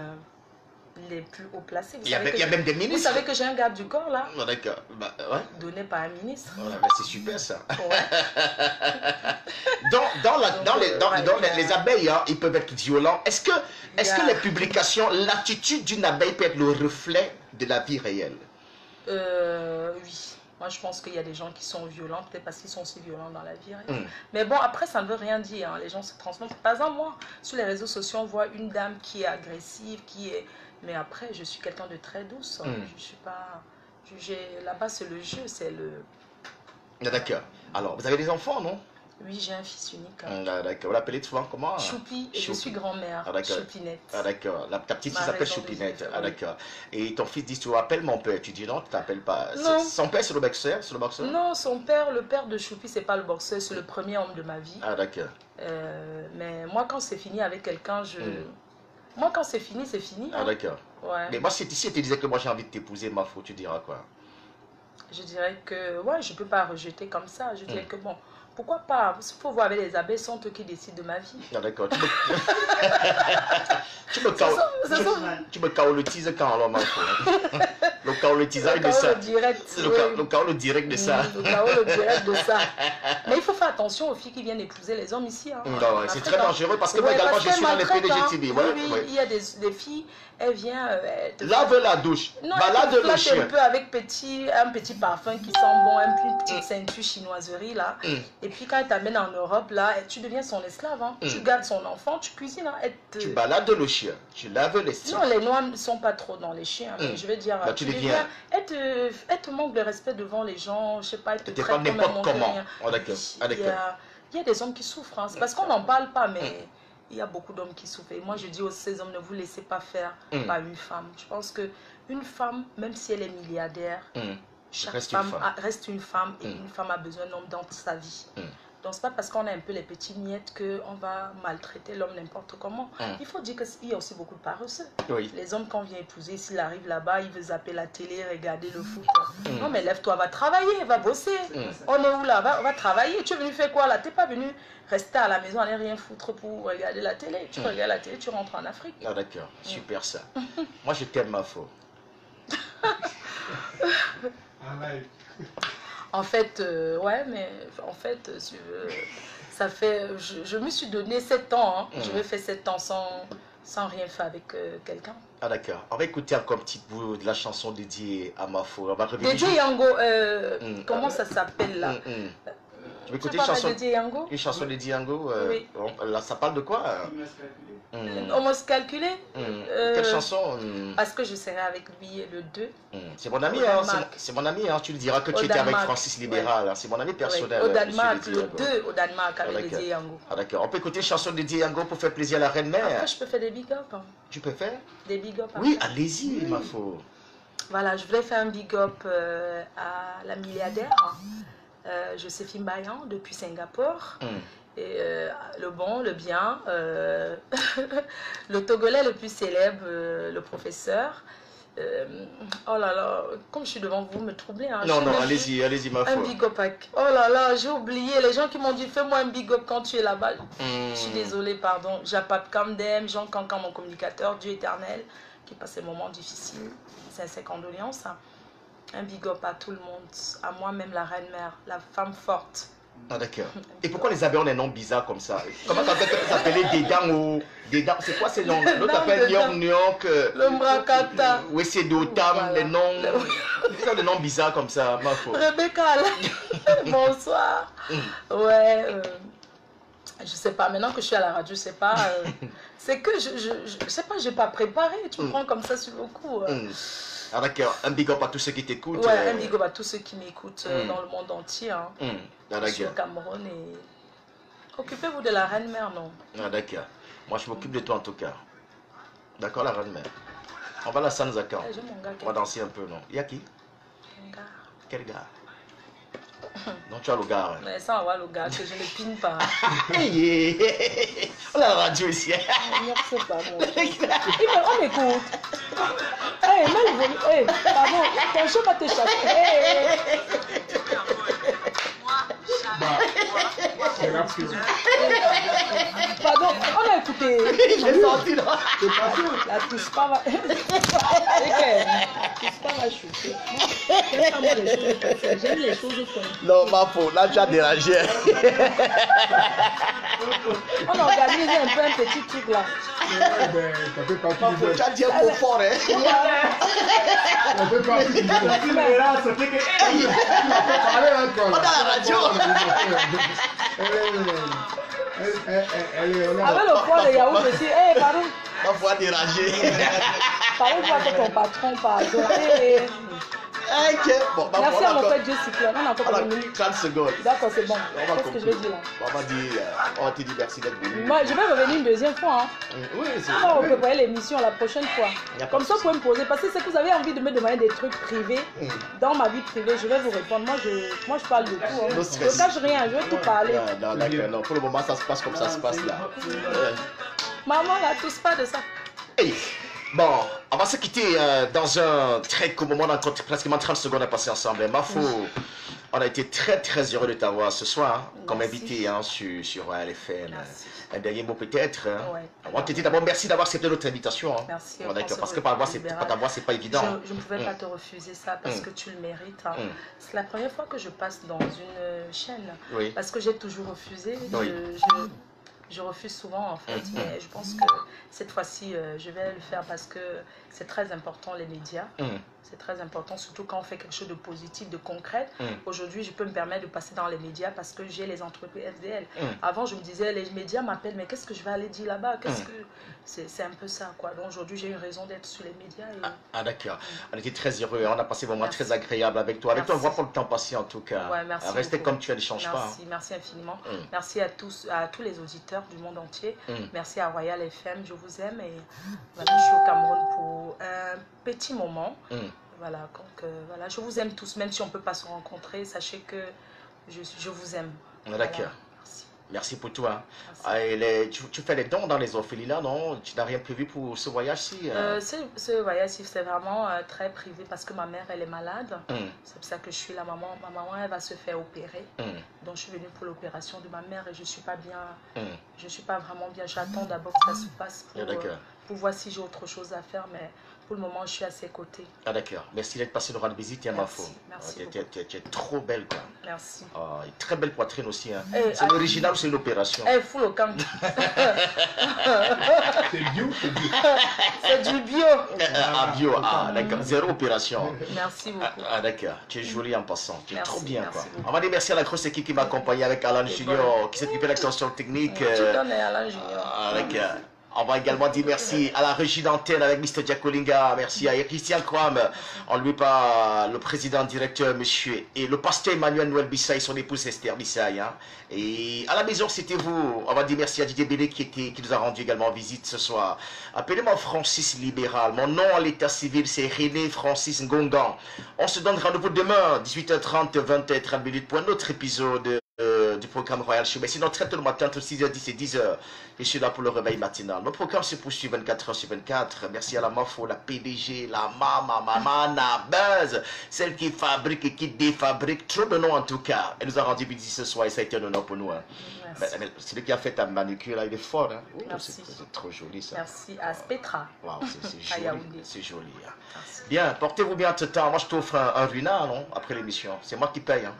les plus haut placés. Il y a même des ministres. Vous savez que j'ai un garde du corps là, D'accord. Bah, ouais. donné par un ministre. Voilà, bah, c'est super ça. Ouais. Les abeilles, hein, ils peuvent être violents. Est-ce que les publications, l'attitude d'une abeille peut être le reflet de la vie réelle? Oui. Moi, je pense qu'il y a des gens qui sont violents, peut-être parce qu'ils sont aussi violents dans la vie réelle. Mais bon, après, ça ne veut rien dire. Hein. Les gens se transforment. Par exemple, moi, sur les réseaux sociaux, on voit une dame qui est agressive, qui est... Mais après, je suis quelqu'un de très douce. Je ne suis pas... Là-bas, c'est le jeu, c'est le... D'accord. Alors, vous avez des enfants, non? Oui, j'ai un fils unique. Ah, d'accord. Vous l'appelez souvent comment? Choupi, et je suis grand-mère. Ah, d'accord. Choupinette. Ah, d'accord. Ta petite fille s'appelle Choupinette. Ah, d'accord. Et ton fils dit, tu appelles mon père. Tu dis non, tu t'appelles pas. Non. Son père, c'est le boxeur? Non, son père, le père de Choupi, c'est pas le boxeur, c'est le premier homme de ma vie. Ah, d'accord. Mais moi, quand c'est fini avec quelqu'un, Moi, quand c'est fini, c'est fini. Ah, hein. d'accord. Ouais. Mais moi, si tu disais que moi j'ai envie de t'épouser, ma faute, tu diras quoi? Je dirais que, ouais, je peux pas rejeter comme ça. Je dirais que, bon, pourquoi pas? Il faut voir avec les abeilles, sont eux qui décident de ma vie. Ah, d'accord. Tu me kaoletises quand alors, ma faute. Le kaoletisage de ça. Le kaol direct de ça. Le kaol direct de ça. Mais il faut faire attention aux filles qui viennent épouser les hommes ici. Hein. C'est très dangereux parce que moi également je suis dans les PDGTV. Oui, il y a des filles, elles viennent... Lave la douche, balade le chien. Un peu avec un petit parfum qui sent bon, une petite ceinture chinoiserie là. Et puis quand elle t'amène en Europe là, tu deviens son esclave. Hein. Tu gardes son enfant, tu cuisines. Hein. Tu balades le chien, tu laves les seins. Non, les Noirs ne sont pas trop dans les chiens. Mais je veux dire, bah, tu deviens... Elle te manque de respect devant les gens, je sais pas, elle te traite pas comme n'importe comment. Il y a des hommes qui souffrent. Hein. C'est parce qu'on n'en parle pas, mais... Il y a beaucoup d'hommes qui souffrent. Et moi, je dis aux ces hommes, ne vous laissez pas faire par une femme. Je pense qu'une femme, même si elle est milliardaire, chaque femme reste une femme et une femme a besoin d'un homme dans sa vie. Donc, c'est pas parce qu'on a un peu les petits miettes qu'on va maltraiter l'homme n'importe comment. Il faut dire qu'il y a aussi beaucoup de paresseux. Oui. Les hommes, quand on vient épouser, s'il arrive là-bas, il veut zapper la télé, regarder le foot. Non, mais lève-toi, va travailler, va bosser. On est où là? Va travailler. Tu es venu faire quoi là? Tu n'es pas venu rester à la maison, aller rien foutre pour regarder la télé. Tu regardes la télé, tu rentres en Afrique. Ah d'accord, super ça. Moi je t'aime ma faux. En fait, ouais, mais en fait, ça fait, je me suis donné 7 ans, hein. Je vais faire 7 ans sans rien faire avec quelqu'un. Ah d'accord, on va écouter encore un petit bout de la chanson dédiée à ma faux. On va revenir. Dédié Yango, comment ça s'appelle là? Tu veux écouter une chanson de Diango? Oui. Là, ça parle de quoi? Homo calculé? Quelle chanson? Parce que je serai avec lui le 2. C'est mon ami, hein, c'est mon ami, hein, tu lui diras que tu étais avec Francis Libéral, ouais. C'est mon ami personnel. Au Danemark, le 2 au Danemark avec le Diango. Ah d'accord, on peut écouter une chanson de Diango pour faire plaisir à la reine mère. Après, je peux faire des big up. Hein. Tu peux faire? Des big up. Oui, allez-y, ma faux. Voilà, je voulais faire un big up à la milliardaire. Joséphine Bayan depuis Singapour. Et le bon, le bien, le Togolais le plus célèbre, le professeur. Oh là là, comme je suis devant vous, me troubler. Hein. Non, non, allez-y, ma foi. Un big up. Oh là là, j'ai oublié. Les gens qui m'ont dit, fais-moi un big up quand tu es là-bas. Je suis désolée, pardon. Japap Kamdem, Jean Cancan, mon communicateur, Dieu éternel, qui passe des moments difficiles. C'est ses condoléances. Hein. Un big up à tout le monde, à moi-même, la reine-mère, la femme forte. Ah d'accord. Et pourquoi les abeilles ont des noms bizarres comme ça? Comment quand tu t'appelais Dédang ou Dédang? C'est quoi ces noms? L'autre t'appelle Nyok Nyok. Le Mrakata. Oui, c'est Dotam, les noms. Ils ont des noms bizarres comme ça, ma foi. Rebecca, bonsoir. Ouais, je sais pas, maintenant que je suis à la radio, je sais pas. C'est que je sais pas, j'ai pas préparé. Tu me prends comme ça sur le coup. Ah d'accord, un big up à tous ceux qui t'écoutent. Ouais, un big up à tous ceux qui m'écoutent dans le monde entier. Hein. Ah, je suis au Cameroun et... Occupez-vous de la reine-mère, non? Ah d'accord. Moi je m'occupe de toi en tout cas. D'accord la reine-mère. On va à la Sanzaka. On va danser un peu, non? Il y a qui? Un gars. Quel gars? Non, tu as le gars. Hein. Mais ça, on va le gars, que je ne pine pas. On a la radio ici. Je sais pas, bon. On m'écoute. Hey, hey, pardon, ton chien va te chasser. Hey. Pardon, on a écouté. J'ai senti là. La touche pas va. J'aime les choses fun. Non, ma peau, là tu as dérangé. On a organisé un peu un petit truc là. Tu as dit un peu fort, hein? Ça fait partie du On a la radio. Avec le poids de yaourt aussi. Eh, pardon. Ma voix dérangée. Pardon, toi, c'est ton patron, pardon. Ok, bon, merci à mon frère Dieu Cyclone. On a encore 30 minutes. 30 secondes. D'accord, c'est bon. Qu'est-ce que je vais dire là? On va te dire merci d'être venu. Moi, je vais revenir une deuxième fois. Hein. Oui, c'est on va préparer l'émission la prochaine fois. Comme ça, vous pouvez me poser. Parce que c'est que vous avez envie de me demander des trucs privés. Dans ma vie privée, je vais vous répondre. Moi, je parle de tout. Hein. Je ne cache rien, je vais tout parler. Non, d'accord, non. Pour le moment, ça se passe comme ça se passe là. Maman, là, tous pas de ça. Hey. Bon, on va se quitter dans un très court moment, on a encore pratiquement 30 secondes à passer ensemble. Mafo, on a été très heureux de t'avoir ce soir comme invité hein, sur Royal FM. Un dernier mot peut-être. Hein. Ouais. On te dit d'abord merci d'avoir accepté notre invitation. Hein. Merci. D'accord, parce que par ta voix, c'est pas évident. Je ne pouvais pas te refuser ça parce que tu le mérites. Hein. C'est la première fois que je passe dans une chaîne. Oui. Parce que j'ai toujours refusé. Oui. Je refuse souvent en fait, mais je pense que cette fois-ci, je vais le faire parce que c'est très important les médias. C'est très important, surtout quand on fait quelque chose de positif, de concret. Aujourd'hui, je peux me permettre de passer dans les médias parce que j'ai les entreprises FDL. Avant, je me disais, les médias m'appellent, mais qu'est-ce que je vais aller dire là-bas? C'est un peu ça, quoi. Donc aujourd'hui, j'ai une raison d'être sur les médias. Et... Ah d'accord. On était très heureux. On a passé un moment très agréable avec toi. Avec toi, on voit pas le temps passer en tout cas. Ouais, merci. Restez comme tu es, ne change pas. Merci, merci infiniment. Merci à tous les auditeurs du monde entier. Merci à Royal FM, je vous aime. Et voilà, je suis au Cameroun pour un petit moment. Voilà, donc voilà, je vous aime tous, même si on ne peut pas se rencontrer, sachez que je vous aime. D'accord. Voilà. Merci pour toi. Merci. Tu fais les dons dans les orphelinats, non? Tu n'as rien prévu pour ce voyage-ci? Ce voyage-ci, c'est vraiment très privé parce que ma mère, elle est malade. C'est pour ça que je suis là. Ma maman, elle va se faire opérer. Donc, je suis venue pour l'opération de ma mère et je ne suis pas bien. Je ne suis pas vraiment bien. J'attends d'abord que ça se passe pour voir si j'ai autre chose à faire. Mais pour le moment, je suis à ses côtés. Ah d'accord. Merci d'être passé le rendre visite, ma foi. Merci. Tu es trop belle, quoi. Merci. Très belle poitrine aussi. Hein. C'est l'original ou c'est l'opération? Full au camp. C'est bio, c'est bio. C'est du bio. Bio, d'accord. Zéro opération. Merci beaucoup. D'accord. Tu es jolie en passant. Tu es trop bien, quoi. Beaucoup. On va dire merci à la grosse équipe qui m'a accompagné avec Alan Junior, qui s'est occupé de l'extension technique. Tu donnes Alan Junior. D'accord. On va également dire merci à la régie d'antenne avec Mr. Diakolinga, merci à Christian Kram, on lui parle, le président directeur, monsieur, et le pasteur Emmanuel Noël Bissaï, son épouse Esther Bissaï. Hein. Et à la maison, c'était vous. On va dire merci à Didier Bélé qui nous a rendu également visite ce soir. Appelez-moi Francis Libéral. Mon nom à l'état civil, c'est René Francis Ngongan. On se donne rendez-vous demain, 18h30, 20h30 pour un autre épisode du programme Royal Show. Mais sinon, très tôt le matin, entre 6h10 et 10h, je suis là pour le réveil matinal. Notre programme se poursuit 24h sur 24. Merci à la MAFO, la PDG, la maman, la Buzz, celle qui fabrique et qui défabrique. Trop de noms en tout cas. Elle nous a rendu visite ce soir et ça a été un honneur pour nous. Hein. Mais celui qui a fait ta manucure là, il est fort. Hein. Oh, c'est trop joli ça. Merci à Spetra. Wow, c'est joli. C'est joli. Hein. Merci. Bien, portez-vous bien tout le temps. Moi, je t'offre un ruina, non, après l'émission. C'est moi qui paye. Hein.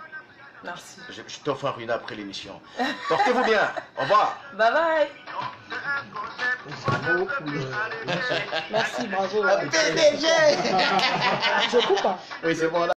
Merci. Je t'offre un ruina après l'émission. Portez-vous bien. Au revoir. Bye bye. Bravo pour le... Merci, bravo. PDG. Je coupe pas. Oui, c'est bon là.